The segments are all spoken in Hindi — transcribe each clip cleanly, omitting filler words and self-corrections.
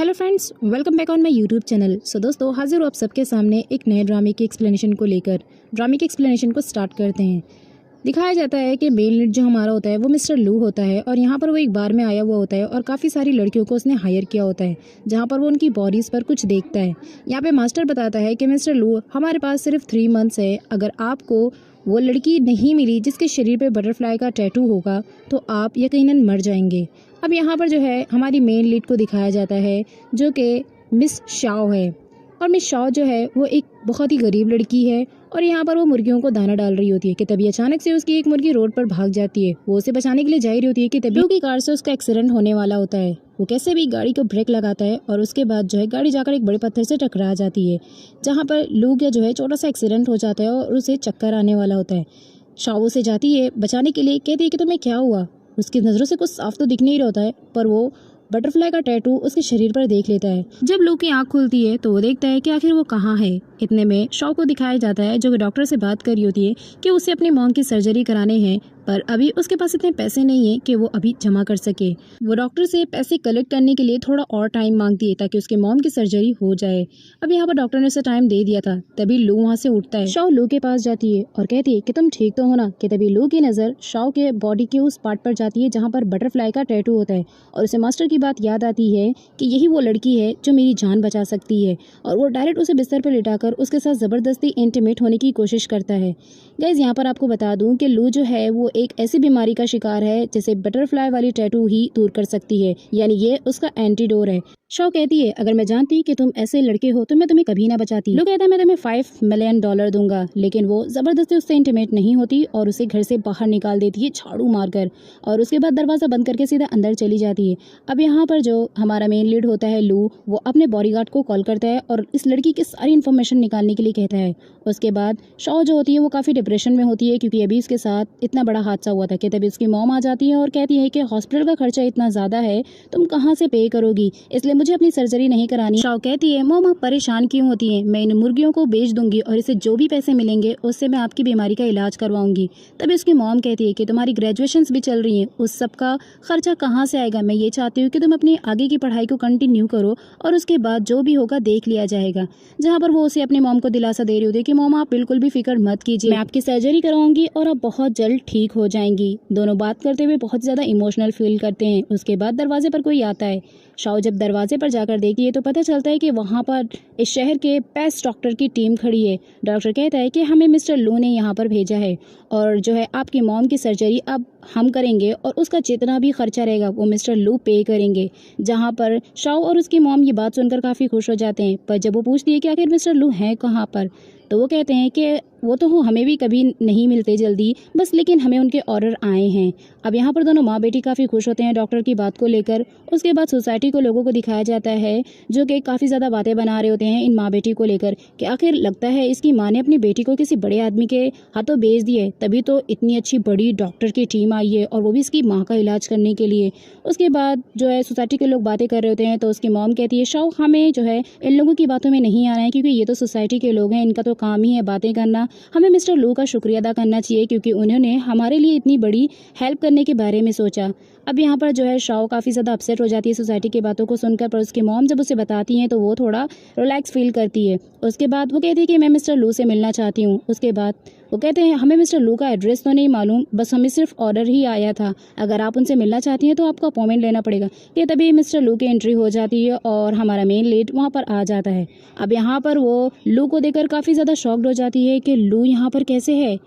Hello friends, welcome back on my YouTube channel. So दोस्तों, हाजिर हूँ आप सबके सामने एक नए ड्रामे की एक्सप्लेनेशन को लेकर। ड्रामे की एक्सप्लेनेशन को स्टार्ट करते हैं। दिखाया जाता है कि मेन लीड जो हमारा होता है वो मिस्टर लू होता है और यहाँ पर वो एक बार में आया हुआ होता है और काफ़ी सारी लड़कियों को उसने हायर किया होता है, जहाँ पर वो उनकी बॉडीज़ पर कुछ देखता है। यहाँ पे मास्टर बताता है कि मिस्टर लू, हमारे पास सिर्फ 3 मंथ्स है। अगर आपको वो लड़की नहीं मिली जिसके शरीर पे बटरफ्लाई का टैटू होगा तो आप यकीनन मर जाएंगे। अब यहाँ पर जो है हमारी मेन लीड को दिखाया जाता है जो कि मिस शाओ है। और मिस शाओ जो है वो एक बहुत ही गरीब लड़की है और यहाँ पर वो मुर्गियों को दाना डाल रही होती है कि तभी अचानक से उसकी एक मुर्गी रोड पर भाग जाती है। वो उसे बचाने के लिए जा रही होती है कि तभी की कार से उसका एक्सीडेंट होने वाला होता है। वो कैसे भी गाड़ी को ब्रेक लगाता है और उसके बाद जो है गाड़ी जाकर एक बड़े पत्थर से टकरा जाती है, जहाँ पर लू का जो है छोटा सा एक्सीडेंट हो जाता है और उसे चक्कर आने वाला होता है। शाओ से जाती है बचाने के लिए, कहती है कि तुम्हें क्या हुआ। उसकी नज़रों से कुछ साफ तो दिख नहीं रहा होता है, पर वो बटरफ्लाई का टैटू उसके शरीर पर देख लेता है। जब लू की आंख खुलती है तो वो देखता है कि आखिर वो कहाँ है। इतने में शॉ को दिखाया जाता है जो कि डॉक्टर से बात कर रही होती है कि उसे अपनी मॉम की सर्जरी कराने हैं, पर अभी उसके पास इतने पैसे नहीं है कि वो अभी जमा कर सके। वो डॉक्टर से पैसे कलेक्ट करने के लिए थोड़ा और टाइम मांगती है ताकि उसके मॉम की सर्जरी हो जाए। अब यहाँ पर डॉक्टर ने उसे टाइम दे दिया था। तभी लू वहाँ से उठता है। शॉ लू के पास जाती है और कहती है कि तुम ठीक तो हो ना। कि तभी लू की नज़र शॉ के बॉडी के उस पार्ट पर जाती है जहाँ पर बटरफ्लाई का टैटू होता है और उसे मास्टर की बात याद आती है कि यही वो लड़की है जो मेरी जान बचा सकती है। और वो डायरेक्ट उसे बिस्तर पर लिटाकर उसके साथ ज़बरदस्ती इंटीमेट होने की कोशिश करता है। गाइज, यहाँ पर आपको बता दूं कि लू जो है वो एक ऐसी बीमारी का शिकार है जिसे बटरफ्लाई वाली टैटू ही दूर कर सकती है, यानी ये उसका एंटीडोर है। शॉ कहती है अगर मैं जानती कि तुम ऐसे लड़के हो तो मैं तुम्हें कभी ना बचाती। लू कहता है मैं तुम्हें $5 मिलियन दूंगा, लेकिन वो जबरदस्ती उससे इंटीमेट नहीं होती और उसे घर से बाहर निकाल देती है झाड़ू मारकर, और उसके बाद दरवाजा बंद करके सीधा अंदर चली जाती है। अब यहाँ पर जो हमारा मेन लीड होता है लू, वो अपने बॉडीगार्ड को कॉल करता है और इस लड़की की सारी इन्फॉर्मेशन निकालने के लिए कहता है। उसके बाद शॉ जो होती है वो काफ़ी डिप्रेशन में होती है क्योंकि अभी उसके साथ इतना बड़ा हादसा हुआ था। कि तभी उसकी मॉम आ जाती है और कहती है कि हॉस्पिटल का खर्चा इतना ज़्यादा है, तुम कहाँ से पे करोगी, इसलिए मुझे अपनी सर्जरी नहीं करानी। शॉ कहती है मॉम आप परेशान क्यों होती हैं, मैं इन मुर्गियों को बेच दूंगी और इसे जो भी पैसे मिलेंगे उससे मैं आपकी बीमारी का इलाज करवाऊंगी। तभी उसकी मॉम कहती है कि तुम्हारी ग्रेजुएशंस भी चल रही हैं, उस सब का खर्चा कहाँ से आएगा। मैं ये चाहती हूँ कि तुम अपनी आगे की पढ़ाई को कंटिन्यू करो और उसके बाद जो भी होगा देख लिया जाएगा। जहाँ पर वो उसे अपनी मॉम को दिलासा दे रही होती है कि मॉम आप बिल्कुल भी फिक्र मत कीजिए, मैं आपकी सर्जरी करवाऊंगी और आप बहुत जल्द ठीक हो जाएंगी। दोनों बात करते हुए बहुत ज़्यादा इमोशनल फील करते हैं। उसके बाद दरवाजे पर कोई आता है। शाओ जब दरवाजे पर जाकर देखती है तो पता चलता है कि वहाँ पर इस शहर के बेस्ट डॉक्टर की टीम खड़ी है। डॉक्टर कहता है कि हमें मिस्टर लू ने यहाँ पर भेजा है और जो है आपकी मॉम की सर्जरी अब हम करेंगे और उसका जितना भी खर्चा रहेगा वो मिस्टर लू पे करेंगे। जहाँ पर शाओ और उसकी मॉम ये बात सुनकर काफ़ी खुश हो जाते हैं, पर जब वो पूछती है कि आखिर मिस्टर लू हैं कहाँ पर, तो वो कहते हैं कि वो तो हमें भी कभी नहीं मिलते जल्दी, बस लेकिन हमें उनके ऑर्डर आए हैं। अब यहाँ पर दोनों माँ बेटी काफ़ी खुश होते हैं डॉक्टर की बात को लेकर। उसके बाद सोसाइटी को लोगों को दिखाया जाता है जो कि काफ़ी ज़्यादा बातें बना रहे होते हैं इन माँ बेटी को लेकर कि आखिर लगता है इसकी माँ ने अपनी बेटी को किसी बड़े आदमी के हाथों बेच दिए, तभी तो इतनी अच्छी बड़ी डॉक्टर की टीम आई है और वो भी इसकी माँ का इलाज करने के लिए। उसके बाद जो है सोसाइटी के लोग बातें कर रहे होते हैं तो उसकी मॉम कहती है शाओ हमें जो है इन लोगों की बातों में नहीं आना है क्योंकि ये तो सोसाइटी के लोग हैं, इनका तो काम ही है बातें करना। हमें मिस्टर लू का शुक्रिया अदा करना चाहिए क्योंकि उन्होंने हमारे लिए इतनी बड़ी हेल्प करने के बारे में सोचा। अब यहाँ पर जो है शाओ काफ़ी ज़्यादा अपसेट हो जाती है सोसाइटी की बातों को सुनकर, पर उसकी मॉम जब उसे बताती हैं तो वो थोड़ा रिलैक्स फील करती है। उसके बाद वो कहती है कि मैं मिस्टर लू से मिलना चाहती हूँ। उसके बाद वो कहते हैं हमें मिस्टर लू का एड्रेस तो नहीं मालूम, बस हमें सिर्फ ऑर्डर ही आया था, अगर आप उनसे मिलना चाहती हैं तो आपको अपॉइंटमेंट लेना पड़ेगा। ये तभी मिस्टर लू की एंट्री हो जाती है और हमारा मेन लीड वहाँ पर आ जाता है। अब यहाँ पर वो लू को देखकर काफ़ी ज़्यादा शॉक्ड हो जाती है कि लू यहाँ पर कैसे है,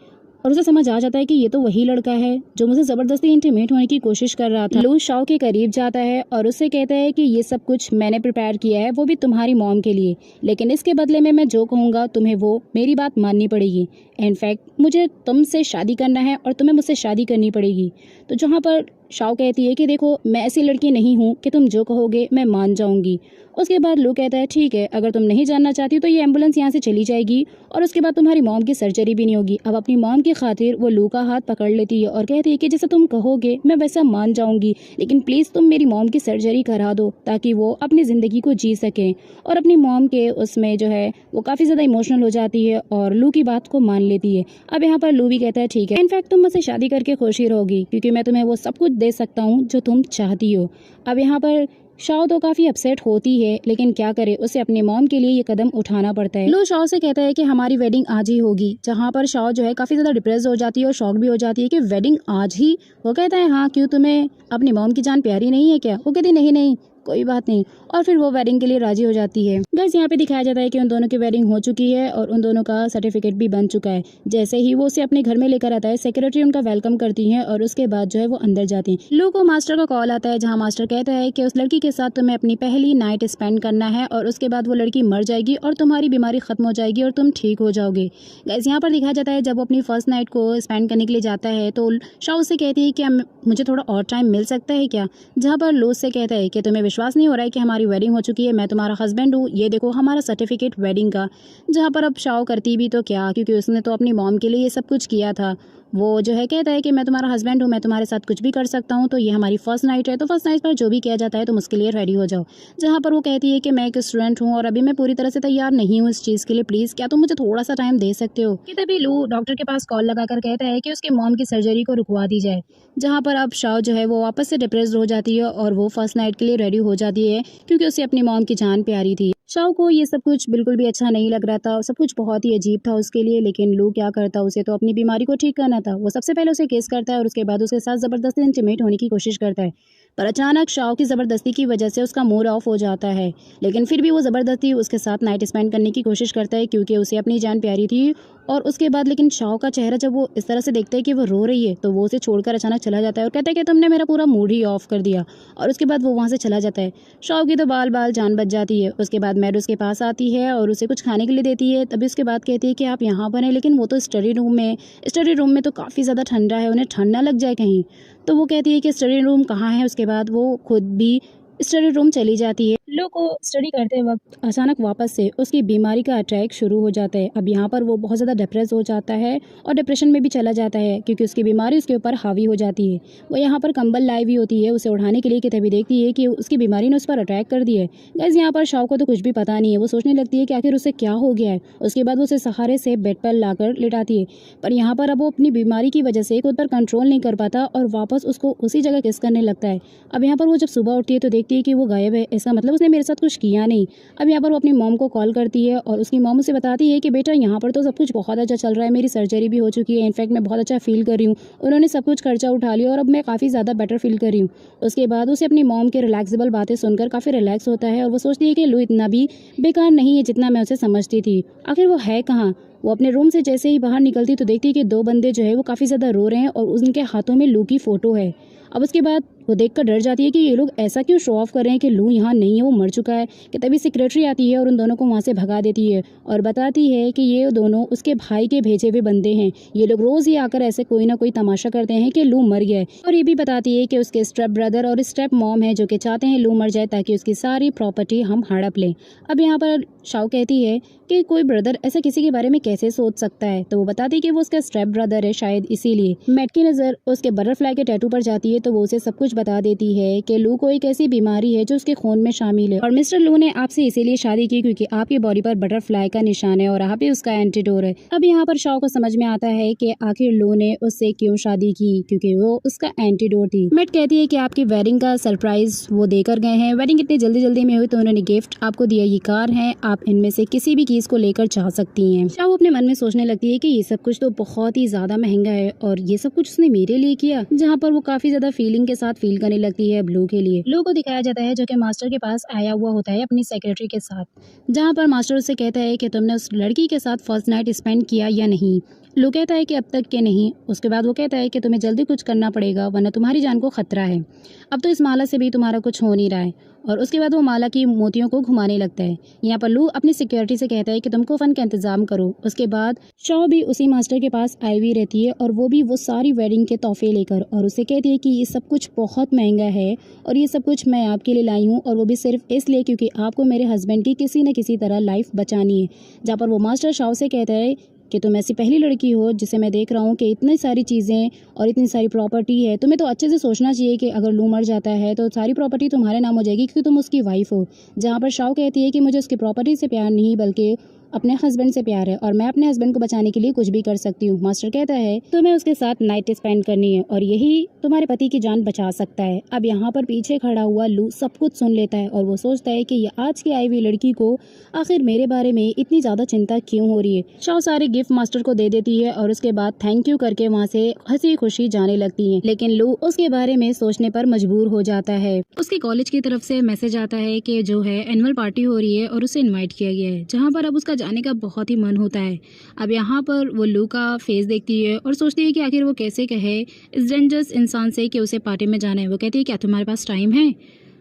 और उसे समझ आ जाता है कि ये तो वही लड़का है जो मुझे ज़बरदस्ती इंटीमेट होने की कोशिश कर रहा था। लू शाओ के करीब जाता है और उससे कहता है कि ये सब कुछ मैंने प्रिपेयर किया है, वो भी तुम्हारी मॉम के लिए, लेकिन इसके बदले में मैं जो कहूँगा तुम्हें वो मेरी बात माननी पड़ेगी। इनफैक्ट मुझे तुमसे शादी करना है और तुम्हें मुझसे शादी करनी पड़ेगी। तो जहाँ पर शाओ कहती है कि देखो मैं ऐसी लड़की नहीं हूँ कि तुम जो कहोगे मैं मान जाऊँगी। उसके बाद लू कहता है ठीक है, अगर तुम नहीं जानना चाहती तो ये एम्बुलेंस यहाँ से चली जाएगी और उसके बाद तुम्हारी मॉम की सर्जरी भी नहीं होगी। अब अपनी मॉम की खातिर वो लू का हाथ पकड़ लेती है और कहती है कि जैसा तुम कहोगे मैं वैसा मान जाऊँगी, लेकिन प्लीज़ तुम मेरी मॉम की सर्जरी करा दो ताकि वो अपनी ज़िंदगी को जी सकें। और अपनी मॉम के उसमें जो है वो काफ़ी ज़्यादा इमोशनल हो जाती है और लू की बात को मान लेती है। अब यहाँ पर लू भी कहता है ठीक है, इनफैक्ट तुम मुझसे शादी करके खुश ही रहोगी क्योंकि मैं तुम्हें वो सब कुछ दे सकता हूँ जो तुम चाहती हो। अब यहाँ पर शाओ तो काफी अपसेट होती है, लेकिन क्या करे, उसे अपने मॉम के लिए ये कदम उठाना पड़ता है। लू शाओ से कहता है कि हमारी वेडिंग आज ही होगी, जहाँ पर शाओ जो है काफी ज्यादा डिप्रेस हो जाती है और शॉक भी हो जाती है कि वेडिंग आज ही। वो कहता है हाँ, क्यों, तुम्हें अपनी मॉम की जान प्यारी नहीं है क्या? वो कहती नहीं नहीं कोई बात नहीं, और फिर वो वेडिंग के लिए राजी हो जाती है। गाइस यहाँ पे दिखाया जाता है कि उन दोनों की वेडिंग हो चुकी है और उन दोनों का सर्टिफिकेट भी बन चुका है। जैसे ही वो उसे अपने घर में लेकर आता है, सेक्रेटरी उनका वेलकम करती है और उसके बाद जो है वो अंदर जाती है। लू को मास्टर का कॉल आता है, जहाँ मास्टर कहता है कि उस लड़की के साथ तुम्हें अपनी पहली नाइट स्पेंड करना है और उसके बाद वो लड़की मर जाएगी और तुम्हारी बीमारी खत्म हो जाएगी और तुम ठीक हो जाओगे। गाइस यहाँ पर दिखाया जाता है जब वो अपनी फर्स्ट नाइट को स्पेंड करने के लिए जाता है तो शाओ से कहती है कि मुझे थोड़ा और टाइम मिल सकता है क्या, जहाँ पर लू से कहता है कि तुम्हें विश्वास नहीं हो रहा है कि हमारी वेडिंग हो चुकी है, मैं तुम्हारा हस्बैंड हूँ, ये देखो हमारा सर्टिफिकेट वेडिंग का। जहाँ पर अब शाओ करती भी तो क्या, क्योंकि उसने तो अपनी मॉम के लिए ये सब कुछ किया था। वो जो है कहता है कि मैं तुम्हारा हस्बैंड हूँ, मैं तुम्हारे साथ कुछ भी कर सकता हूँ, तो ये हमारी फर्स्ट नाइट है, तो फर्स्ट नाइट पर जो भी किया जाता है तुम उसके लिए रेडी हो जाओ। जहाँ पर वो कहती है कि मैं एक स्टूडेंट हूँ और अभी मैं पूरी तरह से तैयार नहीं हूँ इस चीज़ के लिए, प्लीज़ क्या तुम मुझे थोड़ा सा टाइम दे सकते हो। कि तभी लू डॉक्टर के पास कॉल लगाकर कहता है कि उसके मॉम की सर्जरी को रुकवा दी जाए। जहाँ पर अब शाओ जो है वो वापस से डिप्रेस्ड हो जाती है और वो फर्स्ट नाइट के लिए रेडी हो जाती है, क्योंकि उसे अपनी मॉम की जान प्यारी थी। शाओ को ये सब कुछ बिल्कुल भी अच्छा नहीं लग रहा था, सब कुछ बहुत ही अजीब था उसके लिए, लेकिन लू क्या करता, उसे तो अपनी बीमारी को ठीक करना था। वो सबसे पहले उसे किस करता है और उसके बाद उसके साथ ज़बरदस्ती इंटीमेट होने की कोशिश करता है, पर अचानक शाओ की ज़बरदस्ती की वजह से उसका मूड ऑफ हो जाता है। लेकिन फिर भी वो ज़बरदस्ती उसके साथ नाइट स्पेंड करने की कोशिश करता है, क्योंकि उसे अपनी जान प्यारी थी। और उसके बाद लेकिन शाओ का चेहरा जब वो इस तरह से देखता है कि वो रो रही है, तो वो उसे छोड़कर अचानक चला जाता है और कहता है कि तुमने मेरा पूरा मूड ही ऑफ कर दिया, और उसके बाद वो वहाँ से चला जाता है। शाओ की तो बाल बाल जान बच जाती है। उसके बाद मैड उसके पास आती है और उसे कुछ खाने के लिए देती है। तभी उसके बाद कहती है कि आप यहाँ पर हैं, लेकिन वो तो स्टडी रूम में तो काफ़ी ज़्यादा ठंडा है, उन्हें ठंड ना लग जाए कहीं। तो वो कहती है कि स्टडी रूम कहाँ है। उसके बाद वो खुद भी स्टडी रूम चली जाती है। लो को स्टडी करते वक्त अचानक वापस से उसकी बीमारी का अटैक शुरू हो जाता है। अब यहाँ पर वो बहुत ज़्यादा डिप्रेस हो जाता है और डिप्रेशन में भी चला जाता है, क्योंकि उसकी बीमारी उसके ऊपर हावी हो जाती है। वो यहाँ पर कंबल लाई हुई होती है उसे उठाने के लिए, कि तभी देखती है कि उसकी बीमारी ने उस पर अटैक कर दिया है। गाइस यहाँ पर शाओ को तो कुछ भी पता नहीं है, वो सोचने लगती है कि आखिर उसे क्या हो गया है। उसके बाद वो उसे सहारे से बेड पर लाकर लिटाती है, पर यहाँ पर अब वो अपनी बीमारी की वजह से खुद पर कंट्रोल नहीं कर पाता और वापस उसको उसी जगह किस करने लगता है। अब यहाँ पर वो जब सुबह उठती है तो देखती है कि वो गायब है, इसका मतलब उसने मेरे साथ कुछ किया नहीं। अब यहाँ पर वो अपनी मॉम को कॉल करती है और उसकी मॉम उसे बताती है कि बेटा यहाँ पर तो सब कुछ बहुत अच्छा चल रहा है, मेरी सर्जरी भी हो चुकी है, इनफैक्ट मैं बहुत अच्छा फील कर रही हूँ, उन्होंने सब कुछ खर्चा उठा लिया और अब मैं काफ़ी ज़्यादा बेटर फील कर रही हूँ। उसके बाद उसे अपनी मॉम के रिलैक्सेबल बातें सुनकर काफ़ी रिलैक्स होता है और वो सोचती है कि लू इतना भी बेकार नहीं है जितना मैं उसे समझती थी। आखिर वो है कहाँ। वो अपने रूम से जैसे ही बाहर निकलती तो देखती है कि दो बंदे जो है वो काफ़ी ज़्यादा रो रहे हैं और उनके हाथों में लू की फ़ोटो है। अब उसके बाद वो देखकर डर जाती है कि ये लोग ऐसा क्यों शो ऑफ कर रहे हैं कि लू यहाँ नहीं है, वो मर चुका है। कि तभी सेक्रेटरी आती है और उन दोनों को वहाँ से भगा देती है और बताती है कि ये दोनों उसके भाई के भेजे हुए बंदे हैं, ये लोग रोज़ ही आकर ऐसे कोई ना कोई तमाशा करते हैं कि लू मर गया है। और ये भी बताती है कि उसके स्टेप ब्रदर और स्टेप मॉम है जो कि चाहते हैं लू मर जाए ताकि उसकी सारी प्रॉपर्टी हम हड़प लें। अब यहाँ पर शाओ कहती है कि कोई ब्रदर ऐसा किसी के बारे में कैसे सोच सकता है, तो वो बताती है कि वो उसका स्टेप ब्रदर है, शायद इसीलिए। मैट की नज़र उसके बटरफ्लाई के टैटू पर जाती है तो वो उसे सब कुछ बता देती है कि लू को एक ऐसी बीमारी है जो उसके खून में शामिल है और मिस्टर लू ने आपसे इसीलिए शादी की क्योंकि आपकी बॉडी पर बटरफ्लाई का निशान है और आप ही उसका एंटीडोर है। अब यहाँ पर शाओ को समझ में आता है कि आखिर लू ने उससे क्यों शादी की, क्योंकि वो उसका एंटीडोर थी। मैट कहती है कि आपकी वेडिंग का सरप्राइज वो देकर गए हैं, वेडिंग इतनी जल्दी जल्दी में हुई तो उन्होंने गिफ्ट आपको दिया, ये कार है, आप इनमें से किसी भी चीज को लेकर जा सकती हैं। शाओ अपने मन में सोचने लगती है कि ये सब कुछ तो बहुत ही ज्यादा महंगा है और ये सब कुछ उसने मेरे लिए किया, जहाँ पर वो काफी ज्यादा फीलिंग के साथ फील करने लगती है लू के लिए। लू को दिखाया जाता है जो कि मास्टर के पास आया हुआ होता है अपनी सेक्रेटरी के साथ, जहाँ पर मास्टर उससे कहता है कि तुमने उस लड़की के साथ फर्स्ट नाइट स्पेंड किया या नहीं। लू कहता है कि अब तक के नहीं। उसके बाद वो कहता है कि तुम्हें जल्दी कुछ करना पड़ेगा वरना तुम्हारी जान को खतरा है, अब तो इस माला से भी तुम्हारा कुछ हो नहीं रहा है। और उसके बाद वो माला की मोतियों को घुमाने लगता है। यहाँ पर लू अपनी सिक्योरिटी से कहता है कि तुमको फन का इंतजाम करो। उसके बाद शाओ भी उसी मास्टर के पास आई हुई रहती है और वो भी वो सारी वेडिंग के तोहफे लेकर, और उसे कहती है कि ये सब कुछ बहुत महंगा है और ये सब कुछ मैं आपके लिए लाई हूँ, और वो भी सिर्फ इसलिए क्योंकि आपको मेरे हस्बैंड की किसी न किसी तरह लाइफ बचानी है। जहाँ पर वो मास्टर शाओ से कहता है कि तुम ऐसी पहली लड़की हो जिसे मैं देख रहा हूँ कि इतनी सारी चीज़ें और इतनी सारी प्रॉपर्टी है, तुम्हें तो अच्छे से सोचना चाहिए कि अगर लू मर जाता है तो सारी प्रॉपर्टी तुम्हारे नाम हो जाएगी क्योंकि तुम उसकी वाइफ हो। जहाँ पर शाओ कहती है कि मुझे उसकी प्रॉपर्टी से प्यार नहीं बल्कि अपने हस्बैंड से प्यार है और मैं अपने हस्बैंड को बचाने के लिए कुछ भी कर सकती हूँ। मास्टर कहता है तुम्हें उसके साथ नाइट स्पेंड करनी है और यही तुम्हारे पति की जान बचा सकता है। अब यहाँ पर पीछे खड़ा हुआ लू सब कुछ सुन लेता है और वो सोचता है कि ये आज की आई हुई लड़की को आखिर मेरे बारे में इतनी ज्यादा चिंता क्यों हो रही है। शाओ सारे गिफ्ट मास्टर को दे देती है और उसके बाद थैंक यू करके वहाँ से हंसी खुशी जाने लगती है, लेकिन लू उसके बारे में सोचने पर मजबूर हो जाता है। उसके कॉलेज की तरफ से मैसेज आता है कि जो है एनुअल पार्टी हो रही है और उसे इनवाइट किया गया है, जहाँ पर अब उसका जाने का बहुत ही मन होता है। अब यहाँ पर वो लू का फेस देखती है और सोचती है कि आखिर वो कैसे कहे इस डेंजरस इंसान से कि उसे पार्टी में जाना है। वो कहती है क्या तुम्हारे पास टाइम है?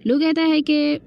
लू कहता है कि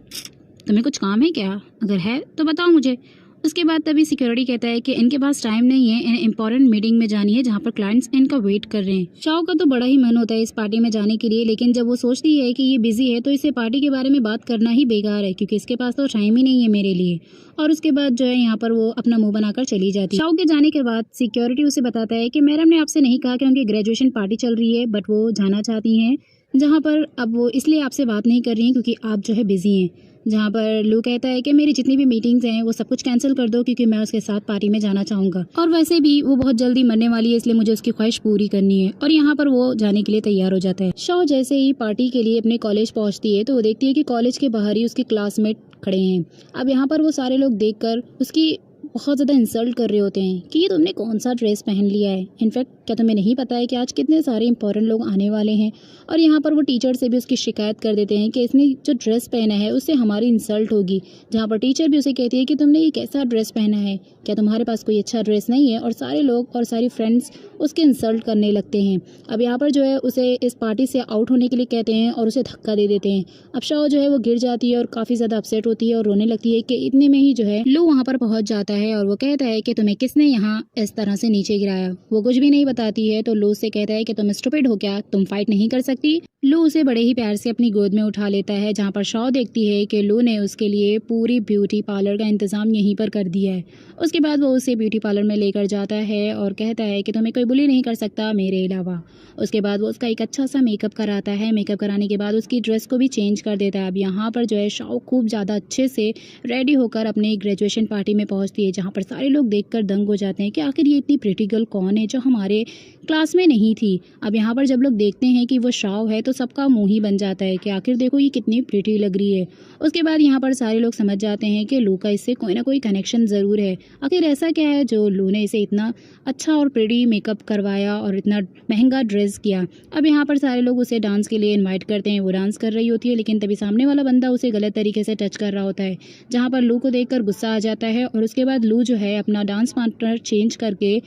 तुम्हें कुछ काम है क्या? अगर है तो बताओ मुझे। उसके बाद तभी सिक्योरिटी कहता है कि इनके पास टाइम नहीं है, इन्हें इंपॉर्टेंट मीटिंग में जानी है जहाँ पर क्लाइंट्स इनका वेट कर रहे हैं। शाओ का तो बड़ा ही मन होता है इस पार्टी में जाने के लिए, लेकिन जब वो सोचती है कि ये बिजी है तो इसे पार्टी के बारे में बात करना ही बेकार है क्योंकि इसके पास तो टाइम ही नहीं है मेरे लिए। और उसके बाद जो है यहाँ पर वो अपना मुंह बनाकर चली जाती है। शाओ के जाने के बाद सिक्योरिटी उसे बताता है कि मैडम ने आपसे नहीं कहा कि उनकी ग्रेजुएशन पार्टी चल रही है, बट वो जाना चाहती हैं जहाँ पर अब वो इसलिए आपसे बात नहीं कर रही हैं क्योंकि आप जो है बिजी हैं। जहाँ पर लू कहता है कि मेरी जितनी भी मीटिंग्स हैं वो सब कुछ कैंसिल कर दो क्योंकि मैं उसके साथ पार्टी में जाना चाहूँगा और वैसे भी वो बहुत जल्दी मरने वाली है, इसलिए मुझे उसकी ख्वाहिश पूरी करनी है। और यहाँ पर वो जाने के लिए तैयार हो जाता है। शाओ जैसे ही पार्टी के लिए अपने कॉलेज पहुँचती है तो वो देखती है कि कॉलेज के बाहर ही उसके क्लासमेट खड़े हैं। अब यहाँ पर वो सारे लोग देखकर उसकी बहुत ज़्यादा इंसल्ट कर रहे होते हैं कि ये तुमने कौन सा ड्रेस पहन लिया है। इनफैक्ट क्या तुम्हें नहीं पता है कि आज कितने सारे इंपॉर्टेंट लोग आने वाले हैं। और यहाँ पर वो टीचर से भी उसकी शिकायत कर देते हैं कि इसने जो ड्रेस पहना है उससे हमारी इंसल्ट होगी। जहाँ पर टीचर भी उसे कहती है कि तुमने ये कैसा ड्रेस पहना है, क्या तुम्हारे पास कोई अच्छा ड्रेस नहीं है। और सारे लोग और सारी फ्रेंड्स उसके इंसल्ट करने लगते हैं। अब यहाँ पर जो है उसे इस पार्टी से आउट होने के लिए कहते हैं और उसे धक्का दे देते हैं। अब शाओ जो है वो गिर जाती है और काफ़ी ज़्यादा अपसेट होती है और रोने लगती है कि इतने में ही जो है लू वहाँ पर पहुँच जाता है और वो कहता है कि तुम्हें किसने यहाँ इस तरह से नीचे गिराया। वो कुछ भी नहीं बताती है तो लू से कहता है कि तुम स्टूपिड हो क्या, तुम फाइट नहीं कर सकती। लू उसे बड़े ही प्यार से अपनी गोद में उठा लेता है, जहाँ पर शाओ देखती है कि लू ने उसके लिए पूरी ब्यूटी पार्लर का इंतजाम यहीं पर कर दिया है। उसके बाद वो उसे ब्यूटी पार्लर में लेकर जाता है और कहता है कि तुम्हें कोई बुली नहीं कर सकता मेरे अलावा। उसके बाद वो उसका एक अच्छा सा मेकअप कराता है। मेकअप कराने के बाद उसकी ड्रेस को भी चेंज कर देता है। अब यहाँ पर जो है शाओ खूब ज़्यादा अच्छे से रेडी होकर अपनी ग्रेजुएशन पार्टी में पहुँचती है, जहाँ पर सारे लोग देखकर दंग हो जाते हैं कि आखिर ये इतनी प्रिटी गर्ल कौन है जो हमारे क्लास में नहीं थी। अब यहाँ पर जब लोग देखते हैं कि वो शाओ है तो सबका मुंह ही बन जाता है कि आखिर देखो ये कितनी प्रिटी लग रही है। उसके बाद यहाँ पर सारे लोग समझ जाते हैं कि लू का इससे कोई ना कोई कनेक्शन ज़रूर है। आखिर ऐसा क्या है जो लू ने इसे इतना अच्छा और प्रिटी मेकअप करवाया और इतना महंगा ड्रेस किया। अब यहाँ पर सारे लोग उसे डांस के लिए इन्वाइट करते हैं। वो डांस कर रही होती है, लेकिन तभी सामने वाला बंदा उसे गलत तरीके से टच कर रहा होता है, जहाँ पर लू को देखकर गुस्सा आ जाता है। और उसके बाद लू जो है अपना डांस पार्टनर चेंज करके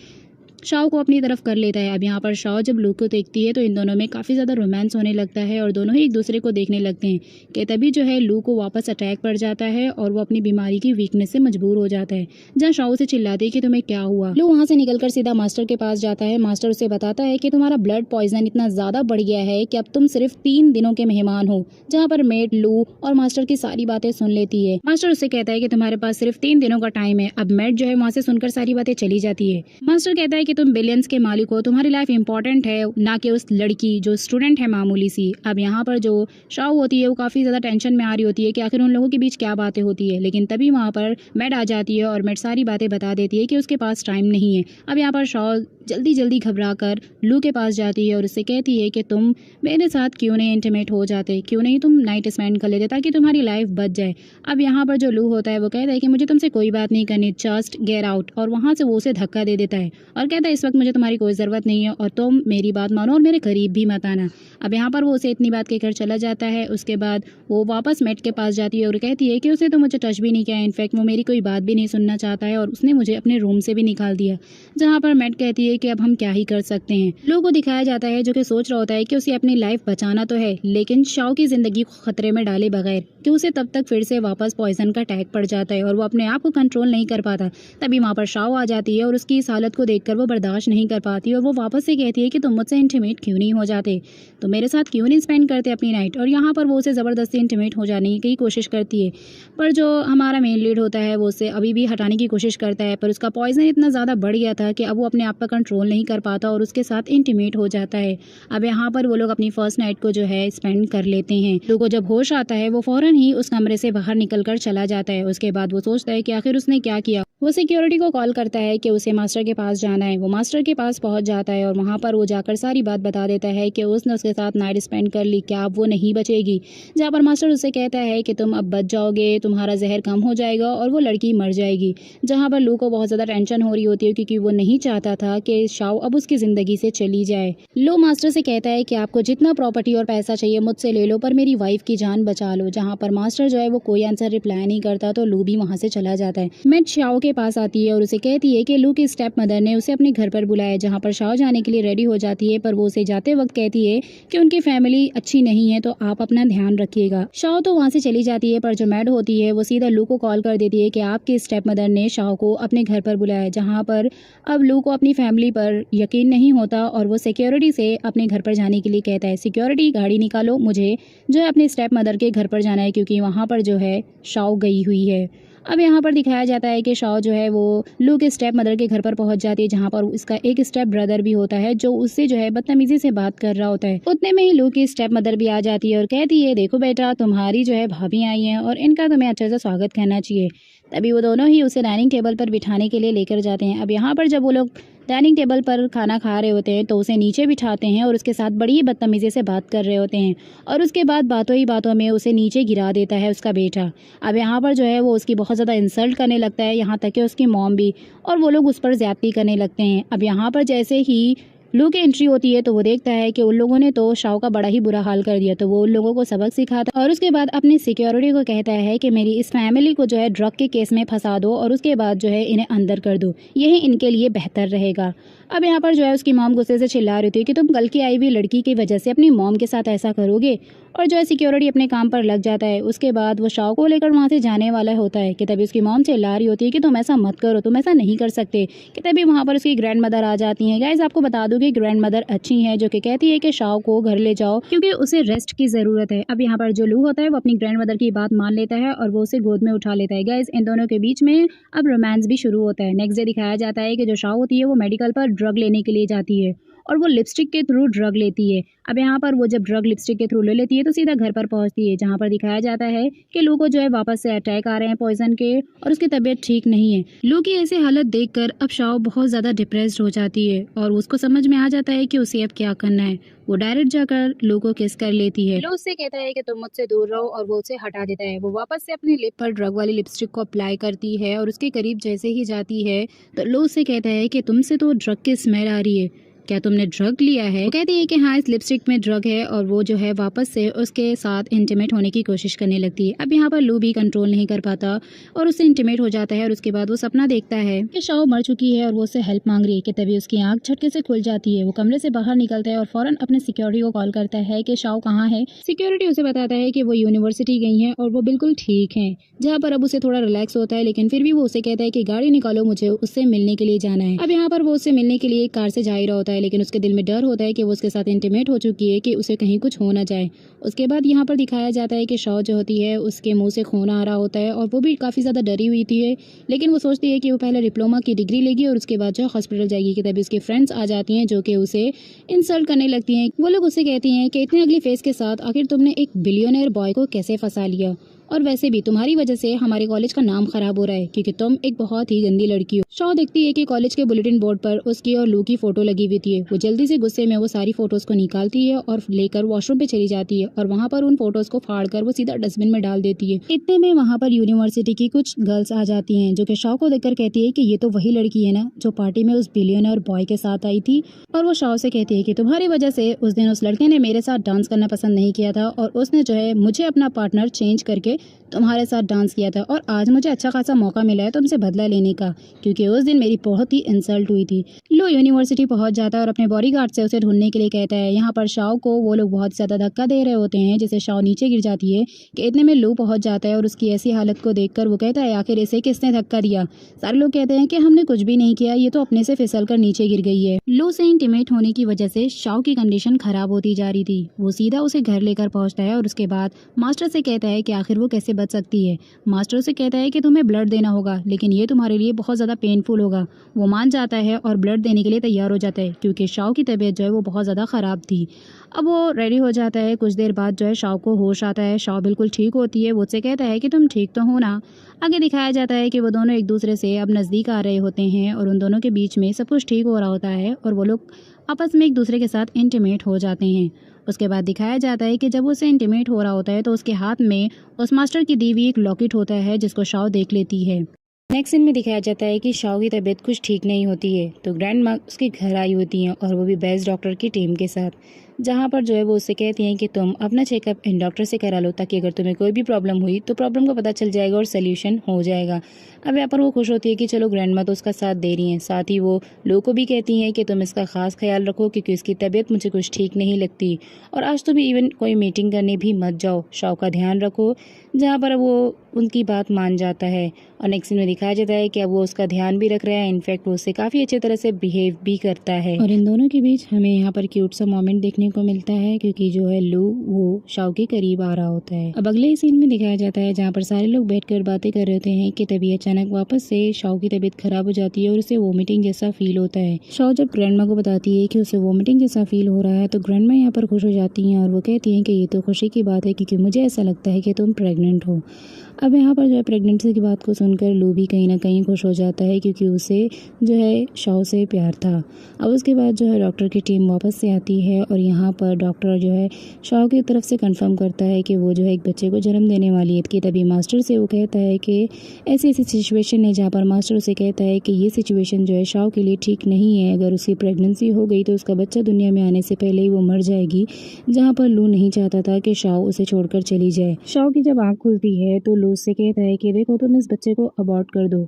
शाओ को अपनी तरफ कर लेता है। अब यहाँ पर शाओ जब लू को देखती है तो इन दोनों में काफ़ी ज़्यादा रोमांस होने लगता है और दोनों ही एक दूसरे को देखने लगते हैं कि तभी जो है लू को वापस अटैक पड़ जाता है और वो अपनी बीमारी की वीकनेस से मजबूर हो जाता है, जहाँ शाओ से चिल्लाती है कि तुम्हें क्या हुआ। लू वहाँ से निकलकर सीधा मास्टर के पास जाता है। मास्टर उसे बताता है कि तुम्हारा ब्लड पॉइजन इतना ज़्यादा बढ़ गया है कि अब तुम सिर्फ 3 दिनों के मेहमान हो, जहाँ पर मेड लू और मास्टर की सारी बातें सुन लेती है। मास्टर उससे कहता है कि तुम्हारे पास सिर्फ 3 दिनों का टाइम है। अब मेड जो है वहाँ से सुनकर सारी बातें चली जाती है। मास्टर कहता है कि तुम बिलियंस के मालिक हो, तुम्हारी लाइफ इंपॉर्टेंट है, ना कि उस लड़की जो स्टूडेंट है मामूली सी। अब यहाँ पर जो शाओ होती है वो काफ़ी ज़्यादा टेंशन में आ रही होती है कि आखिर उन लोगों के बीच क्या बातें होती है, लेकिन तभी वहाँ पर मेड आ जाती है और मेड सारी बातें बता देती है कि उसके पास टाइम नहीं है। अब यहाँ पर शाओ जल्दी जल्दी घबरा कर लू के पास जाती है और उससे कहती है कि तुम मेरे साथ क्यों नहीं इंटीमेट हो जाते, क्यों नहीं तुम नाइट स्पेंड कर लेते ताकि तुम्हारी लाइफ बच जाए। अब यहाँ पर जो लू होता है वो कहता है कि मुझे तुमसे कोई बात नहीं करनी, जस्ट गेट आउट। और वहाँ से वो उसे धक्का दे देता है और कहता है इस वक्त मुझे तुम्हारी कोई ज़रूरत नहीं है और तुम मेरी बात मानो और मेरे करीब भी मत आना। अब यहाँ पर वो उसे इतनी बात कहकर चला जाता है। उसके बाद वो वापस मेट के पास जाती है और कहती है कि उसने तो मुझे टच भी नहीं किया, इनफैक्ट वो मेरी कोई बात भी नहीं सुनना चाहता है और उसने मुझे अपने रूम से भी निकाल दिया। जहाँ पर मेट कहती है कि अब हम क्या ही कर सकते हैं। लू को दिखाया जाता है जो कि सोच रहा होता है कि उसे अपनी लाइफ बचाना तो है, लेकिन शाओ की जिंदगी को खतरे में डाले बगैर कि उसे तब तक फिर से वापस पॉइजन का अटैक पड़ जाता है और वो अपने आप को कंट्रोल नहीं कर पाता। तभी वहाँ पर शाओ आ जाती है और उसकी इस हालत को देखकर वो बर्दाश्त नहीं कर पाती और वो वापस से कहती है कि तुम मुझसे इंटीमेट क्यों नहीं हो जाते, तो मेरे साथ क्यों नहीं स्पेंड करते अपनी नाइट। और यहाँ पर वो उसे ज़बरदस्ती इंटीमेट हो जाने की कोशिश करती है, पर जो हमारा मेन लीड होता है वो उसे अभी भी हटाने की कोशिश करता है, पर उसका पॉइजन इतना ज़्यादा बढ़ गया था कि अब वो अपने आप पर कंट्रोल नहीं कर पाता और उसके साथ इंटीमेट हो जाता है। अब यहाँ पर वो लोग अपनी फर्स्ट नाइट को जो है स्पेंड कर लेते हैं। लू को जब होश आता है वो फ़ौरन ही उस कमरे से बाहर निकल कर चला जाता है। उसके बाद वो सोचता है कि आखिर उसने क्या किया। वो सिक्योरिटी को कॉल करता है कि उसे मास्टर के पास जाना है। वो मास्टर के पास पहुंच जाता है और वहां पर वो जाकर सारी बात बता देता है कि उसने उसके साथ नाइट स्पेंड कर ली, क्या अब वो नहीं बचेगी। जहां पर मास्टर उसे कहता है कि तुम अब बच जाओगे, तुम्हारा जहर कम हो जाएगा और वो लड़की मर जाएगी। जहाँ पर लू को बहुत ज़्यादा टेंशन हो रही होती है क्योंकि वो नहीं चाहता था कि शाओ अब उसकी ज़िंदगी से चली जाए। लू मास्टर से कहता है कि आपको जितना प्रॉपर्टी और पैसा चाहिए मुझसे ले लो, पर मेरी वाइफ की जान बचा लो। जहाँ पर मास्टर जो है वो कोई आंसर रिप्लाई नहीं करता तो लू भी वहाँ से चला जाता है। मैट शाओ के पास आती है और उसे कहती है कि लू की स्टेप मदर ने उसे अपने घर पर बुलाया। जहाँ पर शाओ जाने के लिए रेडी हो जाती है, पर वो उसे जाते वक्त कहती है कि उनकी फैमिली अच्छी नहीं है तो आप अपना ध्यान रखिएगा। शाओ तो वहाँ से चली जाती है, पर जो मैड होती है वो सीधा लू को कॉल कर देती है कि आपकी स्टेप मदर ने शाओ को अपने घर पर बुलाया। जहाँ पर अब लू को अपनी फैमिली पर यकीन नहीं होता और वो सिक्योरिटी से अपने घर पर जाने के लिए कहता है, सिक्योरिटी गाड़ी निकालो, मुझे जो है अपने स्टेप मदर के घर पर जाना है क्योंकि वहाँ पर जो है शाओ गई हुई है। अब यहाँ पर दिखाया जाता है कि शाओ जो है वो लू के स्टेप मदर के घर पर पहुंच जाती है, जहाँ पर उसका एक स्टेप ब्रदर भी होता है जो उससे जो है बदतमीजी से बात कर रहा होता है। उतने में ही लू की स्टेप मदर भी आ जाती है और कहती है, देखो बेटा, तुम्हारी जो है भाभी आई हैं और इनका तुम्हें अच्छे से स्वागत करना चाहिए। तभी वो दोनों ही उसे डाइनिंग टेबल पर बिठाने के लिए लेकर जाते हैं। अब यहाँ पर जब वो लोग डाइनिंग टेबल पर खाना खा रहे होते हैं तो उसे नीचे बिठाते हैं और उसके साथ बड़ी ही बदतमीजी से बात कर रहे होते हैं और उसके बाद बातों ही बातों में उसे नीचे गिरा देता है उसका बेटा। अब यहाँ पर जो है वो उसकी बहुत ज़्यादा इंसल्ट करने लगता है, यहाँ तक कि उसकी मॉम भी, और वो लोग उस पर ज्यादती करने लगते हैं। अब यहाँ पर जैसे ही लू की एंट्री होती है तो वो देखता है कि उन लोगों ने तो शाओ का बड़ा ही बुरा हाल कर दिया, तो वो उन लोगों को सबक सिखाता और उसके बाद अपनी सिक्योरिटी को कहता है कि मेरी इस फैमिली को जो है ड्रग के केस में फंसा दो और उसके बाद जो है इन्हें अंदर कर दो, यही इनके लिए बेहतर रहेगा। अब यहाँ पर जो है उसकी मॉम गुस्से से चिल्ला रही थी कि तुम कल की आई हुई लड़की की वजह से अपनी मॉम के साथ ऐसा करोगे, और जो है सिक्योरिटी अपने काम पर लग जाता है। उसके बाद वो शाओ को लेकर वहाँ से जाने वाला होता है कि तभी उसकी मॉम चिल्ला रही होती है कि तुम ऐसा मत करो, तुम ऐसा नहीं कर सकते, कि तभी वहाँ पर उसकी ग्रैंड मदर आ जाती हैं। गाइस आपको बता दूं कि ग्रैंड मदर अच्छी हैं, जो कि कहती है कि शाओ को घर ले जाओ क्योंकि उसे रेस्ट की ज़रूरत है। अब यहाँ पर जो लू होता है वो अपनी ग्रैंड मदर की बात मान लेता है और वो उसे गोद में उठा लेता है। गाइस इन दोनों के बीच में अब रोमांस भी शुरू होता है। नेक्स्ट डे दिखाया जाता है कि जो शाओ होती है वो मेडिकल पर ड्रग लेने के लिए जाती है और वो लिपस्टिक के थ्रू ड्रग लेती है। अब यहाँ पर वो जब ड्रग लिपस्टिक के थ्रू ले लेती है तो सीधा घर पर पहुँचती है, जहाँ पर दिखाया जाता है कि लू को जो है वापस से अटैक आ रहे हैं पॉइजन के और उसकी तबीयत ठीक नहीं है। लू की ऐसी हालत देखकर अब शाओ बहुत ज़्यादा डिप्रेस्ड हो जाती है और उसको समझ में आ जाता है कि उसे अब क्या करना है। वो डायरेक्ट जाकर लू को किस कर लेती है। लू उससे कहता है कि तुम मुझसे दूर रहो और वो उसे हटा देता है। वो वापस से अपनी लिप पर ड्रग वाली लिपस्टिक को अप्लाई करती है और उसके करीब जैसे ही जाती है तो लू उससे कहता है कि तुमसे तो ड्रग की स्मेल आ रही है, क्या तुमने ड्रग लिया है? वो कहती है कि हाँ, इस लिपस्टिक में ड्रग है और वो जो है वापस से उसके साथ इंटीमेट होने की कोशिश करने लगती है। अब यहाँ पर लू भी कंट्रोल नहीं कर पाता और उससे इंटीमेट हो जाता है और उसके बाद वो सपना देखता है कि शाओ मर चुकी है और वो उससे हेल्प मांग रही है कि तभी उसकी आंख झटके से खुल जाती है। वो कमरे से बाहर निकलता है और फौरन अपने सिक्योरिटी को कॉल करता है कि शाओ कहाँ है। सिक्योरिटी उसे बताता है कि वो यूनिवर्सिटी गई है और वो बिल्कुल ठीक है। जहाँ पर अब उसे थोड़ा रिलैक्स होता है, लेकिन फिर भी वो उसे कहता है कि गाड़ी निकालो, मुझे उससे मिलने के लिए जाना है। अब यहाँ पर वो उससे मिलने के लिए कार से जा ही रहा होता है, लेकिन उसके दिल में डर होता है कि वो उसके साथ इंटीमेट हो चुकी है कि उसे कहीं कुछ हो ना जाए। उसके बाद यहाँ पर दिखाया जाता है कि शाओ जो होती है उसके मुंह से खून आ रहा होता है और वो भी काफ़ी ज़्यादा डरी हुई थी, लेकिन वो सोचती है कि वो पहले डिप्लोमा की डिग्री लेगी और उसके बाद जो हॉस्पिटल जाएगी। कि तभी उसकी फ्रेंड्स आ जाती हैं जो कि उसे इंसल्ट करने लगती हैं। वो लोग उससे कहती हैं कि इतने अगली फेस के साथ आखिर तुमने एक बिलियनर बॉय को कैसे फंसा लिया, और वैसे भी तुम्हारी वजह से हमारे कॉलेज का नाम खराब हो रहा है क्योंकि तुम एक बहुत ही गंदी लड़की हो। शाओ देखती है कि कॉलेज के बुलेटिन बोर्ड पर उसकी और लू की फोटो लगी हुई थी। वो जल्दी से गुस्से में वो सारी फोटोज को निकालती है और लेकर वॉशरूम पे चली जाती है और वहाँ पर उन फोटोज को फाड़कर वो सीधा डस्टबिन में डाल देती है। इतने में वहाँ पर यूनिवर्सिटी की कुछ गर्ल्स आ जाती हैं जो कि शाओ को देखकर कहती है कि ये तो वही लड़की है ना जो पार्टी में उस बिलियनर बॉय के साथ आई थी। और वो शाओ से कहती है कि तुम्हारी वजह से उस दिन उस लड़के ने मेरे साथ डांस करना पसंद नहीं किया था और उसने जो है मुझे अपना पार्टनर चेंज करके तुम्हारे साथ डांस किया था, और आज मुझे अच्छा खासा मौका मिला है तुमसे बदला लेने का क्योंकि उस दिन मेरी बहुत ही इंसल्ट हुई थी। लो यूनिवर्सिटी पहुंच जाता है और अपने बॉडीगार्ड से उसे ढूंढने के लिए कहता है। यहाँ पर शाओ को वो लोग बहुत ज़्यादा धक्का दे रहे होते हैं जिससे शाओ नीचे गिर जाती है कि इतने में लो पहुंच जाता है और उसकी ऐसी हालत को देखकर वो कहता है आखिर इसे किसने धक्का दिया। सारे लोग कहते हैं कि हमने कुछ भी नहीं किया, ये तो अपने से फिसल कर नीचे गिर गई है। लो से इंटीमेट होने की वजह से शाओ की कंडीशन खराब होती जा रही थी। वो सीधा उसे घर लेकर पहुंचता है और उसके बाद मास्टर से कहता है कि आखिर वो वो कैसे बच सकती है। मास्टर उसे कहता है कि तुम्हें ब्लड देना होगा, लेकिन ये तुम्हारे लिए बहुत ज़्यादा पेनफुल होगा। वो मान जाता है और ब्लड देने के लिए तैयार हो जाता है, क्योंकि शाओ की तबीयत जो है वो बहुत ज़्यादा ख़राब थी। अब वो रेडी हो जाता है। कुछ देर बाद जो है शाओ को होश आता है। शाओ बिल्कुल ठीक होती है। वो उससे कहता है कि तुम ठीक तो हो ना। आगे दिखाया जाता है कि वो दोनों एक दूसरे से अब नज़दीक आ रहे होते हैं और उन दोनों के बीच में सब कुछ ठीक हो रहा होता है और वो लोग आपस में एक दूसरे के साथ इंटीमेट हो जाते हैं। उसके बाद दिखाया जाता है कि जब वो उससे इंटीमेट हो रहा होता है तो उसके हाथ में उस मास्टर की दी हुई एक लॉकेट होता है, जिसको शाओ देख लेती है। नेक्स्ट सीन में दिखाया जाता है कि शाओ की तबीयत कुछ ठीक नहीं होती है, तो ग्रैंड माँ उसके घर आई होती हैं और वो भी बेस्ट डॉक्टर की टीम के साथ, जहाँ पर जो है वो उससे कहती हैं कि तुम अपना चेकअप इन डॉक्टर से करा लो, ताकि अगर तुम्हें कोई भी प्रॉब्लम हुई तो प्रॉब्लम का पता चल जाएगा और सोल्यूशन हो जाएगा। अब यहाँ पर वो खुश होती है कि चलो ग्रैंड माँ तो उसका साथ दे रही हैं। साथ ही वो लो को भी कहती हैं कि तुम इसका खास ख्याल रखो, क्योंकि इसकी तबीयत मुझे कुछ ठीक नहीं लगती, और आज तो भी इवन कोई मीटिंग करने भी मत जाओ, शाओ का ध्यान रखो। जहाँ पर वो उनकी बात मान जाता है और नेक्स्ट सीन में दिखाया जाता है कि अब वो उसका ध्यान भी रख रहा है। इनफैक्ट वो उससे काफ़ी अच्छे तरह से बिहेव भी करता है और इन दोनों के बीच हमें यहाँ पर क्यूट सा मोमेंट देखने को मिलता है, क्योंकि जो है लू वो शाओ के करीब आ रहा होता है। अब अगले सीन में दिखाया जाता है जहाँ पर सारे लोग बैठकर बातें कर रहे होते हैं कि तभी अचानक वापस से शाओ की तबीयत खराब हो जाती है और उसे वोमिटिंग जैसा फील होता है। शाओ जब ग्रैंडमा को बताती है कि उसे वोमिटिंग जैसा फील हो रहा है तो ग्रैंडमा यहाँ पर खुश हो जाती हैं और वो कहती हैं कि ये तो खुशी की बात है, क्योंकि मुझे ऐसा लगता है कि तुम प्रेग्नेंट हो। अब यहाँ पर जो है प्रेगनेंसी की बात को सुनकर लू भी कहीं ना कहीं खुश हो जाता है, क्योंकि उसे जो है शाओ से प्यार था। अब उसके बाद जो है डॉक्टर की टीम वापस से आती है और यहाँ पर डॉक्टर जो है शाओ की तरफ से कंफर्म करता है कि वो जो है एक बच्चे को जन्म देने वाली है। कि तभी मास्टर से वो कहता है कि ऐसी ऐसी सिचुएशन है, जहाँ पर मास्टर उसे कहता है कि ये सिचुएशन जो है शाओ के लिए ठीक नहीं है। अगर उसकी प्रेगनेंसी हो गई तो उसका बच्चा दुनिया में आने से पहले ही वो मर जाएगी। जहाँ पर लू नहीं चाहता था कि शाओ उसे छोड़कर चली जाए। शाओ की जब आँख खुलती है तो लू उससे कहता है कि देखो तुम इस बच्चे को अबॉर्ट कर दो,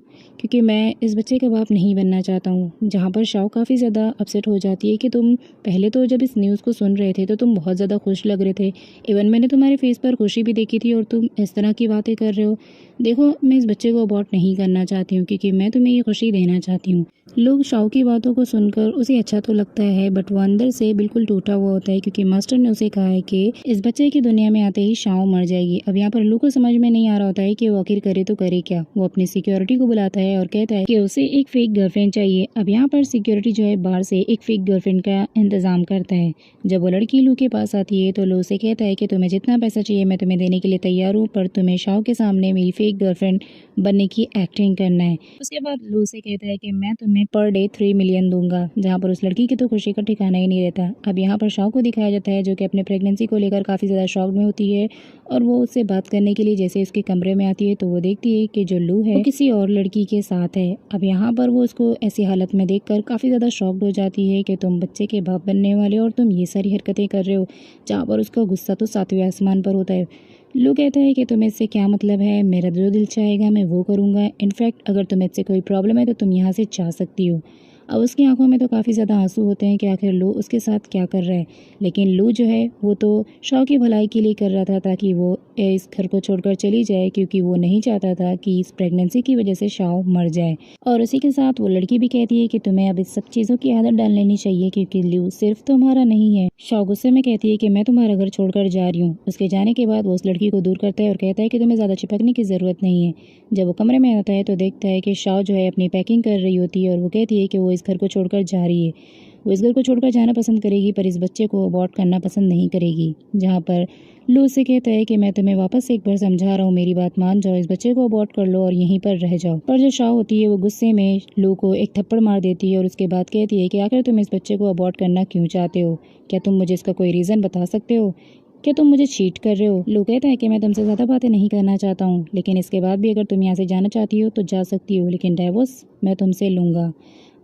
क्योंकि मैं इस बच्चे का बाप नहीं बनना चाहता हूँ। जहाँ पर शाओ काफ़ी ज़्यादा अपसेट हो जाती है कि तुम पहले तो जब इस न्यूज़ को सुन रहे थे तो तुम बहुत ज़्यादा खुश लग रहे थे, इवन मैंने तुम्हारे फेस पर खुशी भी देखी थी, और तुम इस तरह की बातें कर रहे हो। देखो मैं इस बच्चे को अबॉर्ट नहीं करना चाहती हूँ, क्योंकि मैं तुम्हें ये खुशी देना चाहती हूँ। लोग शाओ की बातों को सुनकर उसे अच्छा तो लगता है, बट वो अंदर से बिल्कुल टूटा हुआ होता है, क्योंकि मास्टर ने उसे कहा है कि इस बच्चे की दुनिया में आते ही शाओ मर जाएगी। अब यहाँ पर लू को समझ में नहीं आ रहा होता है कि वो आखिर करे तो करे क्या। वो अपनी सिक्योरिटी को बुलाता है और कहता है कि उसे एक फेक गर्लफ्रेंड चाहिए। अब यहाँ पर सिक्योरिटी जो है बाहर से एक फेक गर्लफ्रेंड का इंतजाम करता है। जब वो लड़की लू के पास आती है तो लू उसे कहता है कि तुम्हें जितना पैसा चाहिए मैं तुम्हें देने के लिए तैयार हूँ, पर तुम्हें शाओ के सामने मेरी फेक गर्लफ्रेंड बनने की एक्टिंग करना है। उसके बाद लू से कहता है कि मैं तुम्हें पर डे 3 मिलियन दूंगा। जहाँ पर उस लड़की की तो खुशी का ठिकाना ही नहीं रहता। अब यहाँ पर शाओ को दिखाया जाता है जो कि अपने प्रेगनेंसी को लेकर काफ़ी ज़्यादा शॉक में होती है, और वो उससे बात करने के लिए जैसे उसके कमरे में आती है तो वो देखती है कि जो लू है वो किसी और लड़की के साथ है। अब यहाँ पर वो उसको ऐसी हालत में देखकर काफ़ी ज़्यादा शॉक्ड हो जाती है कि तुम बच्चे के बाप बनने वाले हो और तुम ये सारी हरकतें कर रहे हो। जहाँ पर उसका गुस्सा तो 7वें आसमान पर होता है। लू कहता है कि तुम्हें इससे क्या मतलब है, मेरा जो दिल चाहेगा मैं वो करूँगा। इनफैक्ट अगर तुम्हें इससे कोई प्रॉब्लम है तो तुम यहाँ से जा सकती हो। अब उसकी आंखों में तो काफ़ी ज़्यादा आंसू होते हैं कि आखिर लू उसके साथ क्या कर रहा है, लेकिन लू जो है वो तो शाओ की भलाई के लिए कर रहा था, ताकि वो इस घर को छोड़कर चली जाए, क्योंकि वो नहीं चाहता था कि इस प्रेगनेंसी की वजह से शाओ मर जाए। और उसी के साथ वो लड़की भी कहती है कि तुम्हें अब इस सब चीज़ों की आदत डाल लेनी चाहिए, क्योंकि लू सिर्फ तुम्हारा नहीं है। शाओ गुस्से में कहती है कि मैं तुम्हारा घर छोड़कर जा रही हूँ। उसके जाने के बाद वो उस लड़की को दूर करता है और कहता है कि तुम्हें ज़्यादा चिपकने की ज़रूरत नहीं है। जब वो कमरे में आता है तो देखता है कि शाओ जो है अपनी पैकिंग कर रही होती है और वो कहती है कि वो इस घर को छोड़कर जा रही है। वो इस घर को छोड़कर जाना पसंद करेगी, पर इस बच्चे को अबॉर्ट करना पसंद नहीं करेगी। जहाँ पर लू से कहता है कि मैं तुम्हें वापस से एक बार समझा रहा हूँ, मेरी बात मान जाओ, इस बच्चे को अबॉर्ट कर लो और यहीं पर रह जाओ। पर जो शाओ होती है वो गुस्से में लू को एक थप्पड़ मार देती है और उसके बाद कहती है कि आखिर तुम इस बच्चे को अबॉर्ट करना क्यों चाहते हो? क्या तुम मुझे इसका कोई रीज़न बता सकते हो? क्या तुम मुझे चीट कर रहे हो? लू कहता है कि मैं तुमसे ज़्यादा बातें नहीं करना चाहता हूँ, लेकिन इसके बाद भी अगर तुम यहाँ से जाना चाहती हो तो जा सकती हो, लेकिन डाइवोर्स मैं तुमसे लूँगा।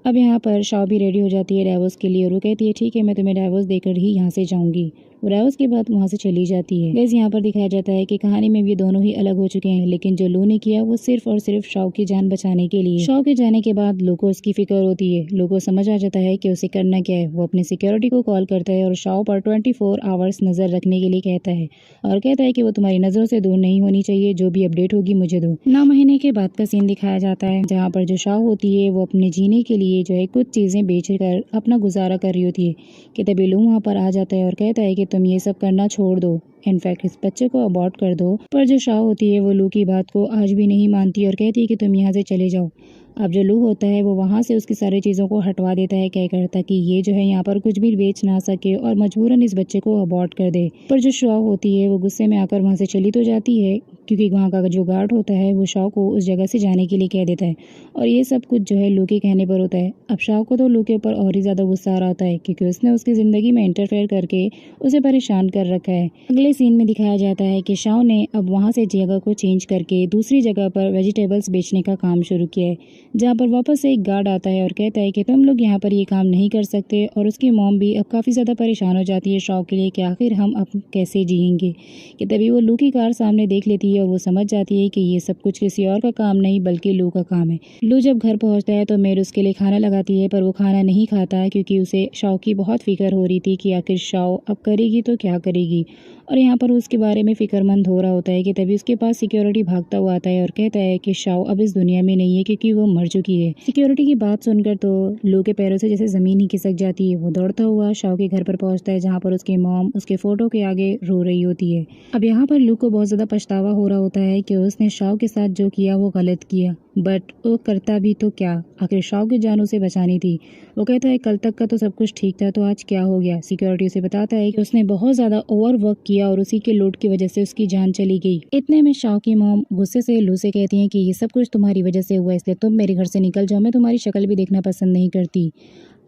अब यहाँ पर शाओ भी रेडी हो जाती है डाइवोर्स के लिए और वो कहती है ठीक है मैं तुम्हें डाइवोर्स देकर ही यहाँ से जाऊँगी। वो डाइवोर्स के बाद वहाँ से चली जाती है। गाइस यहाँ पर दिखाया जाता है कि कहानी में ये दोनों ही अलग हो चुके हैं, लेकिन जो लू ने किया वो सिर्फ और सिर्फ शाओ की जान बचाने के लिए। शाओ के जाने के बाद लू को उसकी फिक्र होती है। लू को समझ आ जाता है कि उसे करना क्या है। वो अपनी सिक्योरिटी को कॉल करता है और शाओ पर 24 आवर्स नजर रखने के लिए कहता है, और कहता है कि वो तुम्हारी नजरों से दूर नहीं होनी चाहिए, जो भी अपडेट होगी मुझे दो। 9 महीने के बाद का सीन दिखाया जाता है जहाँ पर जो शाओ होती है वो अपने जीने के लिए जो है कुछ चीजें बेचकर अपना गुजारा कर रही होती है कि तभी लू वहाँ पर आ जाता है और कहता है कि तुम ये सब करना छोड़ दो। इनफैक्ट इस बच्चे को अबॉर्ट कर दो। पर जो शाह होती है वो लू की बात को आज भी नहीं मानती और कहती है कि तुम यहाँ से चले जाओ। अब जो लू होता है वो वहाँ से उसकी सारी चीज़ों को हटवा देता है, कहकर ताकि ये जो है यहाँ पर कुछ भी बेच ना सके और मजबूरन इस बच्चे को अबॉर्ट कर दे। पर जो शाह होती है वो गुस्से में आकर वहाँ से चली तो जाती है, क्योंकि वहाँ का जो गार्ड होता है वो शाह को उस जगह से जाने के लिए कह देता है और ये सब कुछ जो है लू के कहने पर होता है। अब शाह को तो लू के ऊपर और ही ज़्यादा गुस्सा आ रहा होता है, क्योंकि उसने उसकी ज़िंदगी में इंटरफेयर करके उसे परेशान कर रखा है। अगले सीन में दिखाया जाता है कि शाह ने अब वहाँ से जगह को चेंज करके दूसरी जगह पर वेजिटेबल्स बेचने का काम शुरू किया है, जहाँ पर वापस से एक गार्ड आता है और कहता है कि तुम लोग यहाँ पर ये काम नहीं कर सकते। और उसकी मॉम भी अब काफ़ी ज़्यादा परेशान हो जाती है शाह के लिए कि आखिर हम अब कैसे जिएंगे। कि तभी वो लू की कार सामने देख लेती है और वो समझ जाती है कि ये सब कुछ किसी और का काम नहीं बल्कि लू का काम है। लू जब घर पहुँचता है तो मेर उसके लिए खाना लगाती है, पर वो खाना नहीं खाता क्योंकि उसे शाह की बहुत फिक्र हो रही थी कि आखिर शाह अब करेगी तो क्या करेगी। और यहाँ पर उसके बारे में फिक्रमंद हो रहा होता है कि तभी उसके पास सिक्योरिटी भागता हुआ आता है और कहता है कि शाह अब इस दुनिया में नहीं है क्योंकि वो मर चुकी है। सिक्योरिटी की बात सुनकर तो लू के पैरों से जैसे ज़मीन ही खिसक जाती है। वो दौड़ता हुआ शाह के घर पर पहुंचता है, जहाँ पर उसकी मॉम उसके फोटो के आगे रो रही होती है। अब यहाँ पर लू को बहुत ज़्यादा पछतावा हो रहा होता है कि उसने शाह के साथ जो किया वो गलत किया, बट वो करता भी तो क्या, आखिर शाह की जान उसे बचानी थी। वो कहता है कल तक का तो सब कुछ ठीक था, तो आज क्या हो गया। सिक्योरिटी उसे बताता है कि उसने बहुत ज़्यादा ओवर वर्क किया और उसी के लोड की वजह से उसकी जान चली गई। इतने में शाह की मॉम गुस्से से लू से कहती है कि ये सब कुछ तुम्हारी वजह से हुआ, इसलिए तुम मेरे घर से निकल जाओ, मैं तुम्हारी शक्ल भी देखना पसंद नहीं करती।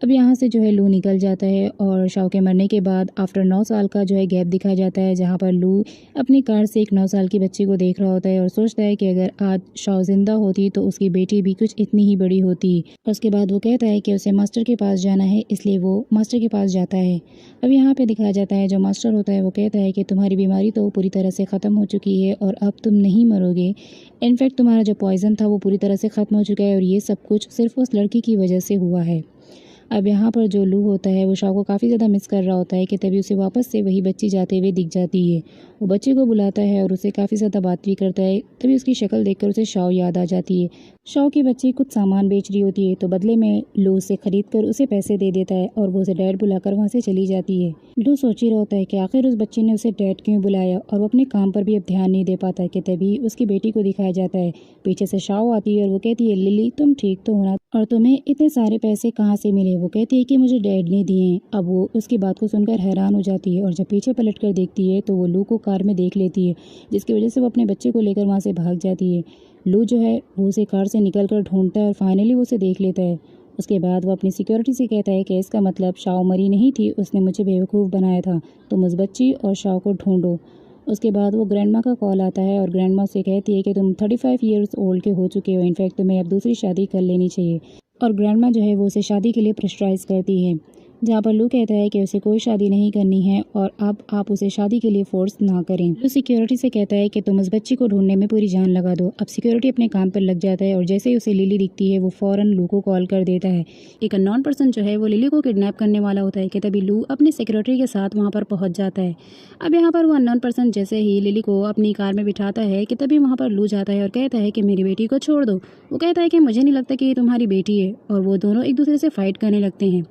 अब यहाँ से जो है लू निकल जाता है और शाह के मरने के बाद आफ्टर 9 साल का जो है गैप दिखाया जाता है, जहाँ पर लू अपनी कार से एक 9 साल की बच्ची को देख रहा होता है और सोचता है कि अगर आज शाह जिंदा होती तो उसकी बेटी भी कुछ इतनी ही बड़ी होती। उसके बाद वो कहता है कि उसे मास्टर के पास जाना है, इसलिए वो मास्टर के पास जाता है। अब यहाँ पे दिखाया जाता है जो मास्टर होता है वो कहता है कि तुम्हारी बीमारी तो पूरी तरह से ख़त्म हो चुकी है और अब तुम नहीं मरोगे। इनफैक्ट तुम्हारा जो पॉइजन था वो पूरी तरह से ख़त्म हो चुका है और ये सब कुछ सिर्फ उस लड़की की वजह से हुआ है। अब यहाँ पर जो लू होता है वो शाह को काफ़ी ज़्यादा मिस कर रहा होता है कि तभी उसे वापस से वही बच्ची जाते हुए दिख जाती है। वो बच्चे को बुलाता है और उसे काफ़ी ज़्यादा बात भी करता है, तभी उसकी शक्ल देखकर उसे शाह याद आ जाती है। शाह की बच्ची कुछ सामान बेच रही होती है, तो बदले में लू उसे खरीद कर उसे पैसे दे देता है और वो उसे डैड बुलाकर वहाँ से चली जाती है। लू सोच ही रहा होता है कि आखिर उस बच्ची ने उसे डैड क्यों बुलाया और वो अपने काम पर भी अब ध्यान नहीं दे पाता है कि तभी उसकी बेटी को दिखाया जाता है। पीछे से शाह आती है और वो कहती है लिली तुम ठीक तो होना, और तुम्हें इतने सारे पैसे कहाँ से मिले। वो कहती है कि मुझे डैड ने दिए हैं। अब वो उसकी बात को सुनकर हैरान हो जाती है और जब पीछे पलट कर देखती है तो वो लू को कार में देख लेती है, जिसकी वजह से वो अपने बच्चे को लेकर वहाँ से भाग जाती है। लू जो है वो उसे कार से निकल कर ढूंढता है और फाइनली वो उसे देख लेता है। उसके बाद वो अपनी सिक्योरिटी से कहता है कि इसका मतलब शाह मरी नहीं थी, उसने मुझे बेवकूफ़ बनाया था, तुम उस बच्ची और शाह को ढूंढो। उसके बाद वो ग्रैंडमा का कॉल आता है और ग्रैंडमा से कहती है कि तुम 35 ईयर्स ओल्ड के हो चुके हो, इनफैक्ट तुम्हें अब दूसरी शादी कर लेनी चाहिए। और ग्रैंडमा जो है वो उसे शादी के लिए प्रेशराइज करती है, जहाँ पर लू कहता है कि उसे कोई शादी नहीं करनी है और अब आप उसे शादी के लिए फोर्स ना करें। लू सिक्योरिटी से कहता है कि तुम उस बच्ची को ढूंढने में पूरी जान लगा दो। अब सिक्योरिटी अपने काम पर लग जाता है और जैसे ही उसे लिली दिखती है वो फौरन लू को कॉल कर देता है। एक अननोन पर्सन जो है वो लिली को किडनैप करने वाला होता है कि तभी लू अपने सिक्योरिटी के साथ वहाँ पर पहुँच जाता है। अब यहाँ पर वो अननोन पर्सन जैसे ही लिली को अपनी कार में बिठाता है कि तभी वहाँ पर लू जाता है और कहता है कि मेरी बेटी को छोड़ दो। वो कहता है कि मुझे नहीं लगता कि ये तुम्हारी बेटी है, और वो दोनों एक दूसरे से फाइट करने लगते हैं।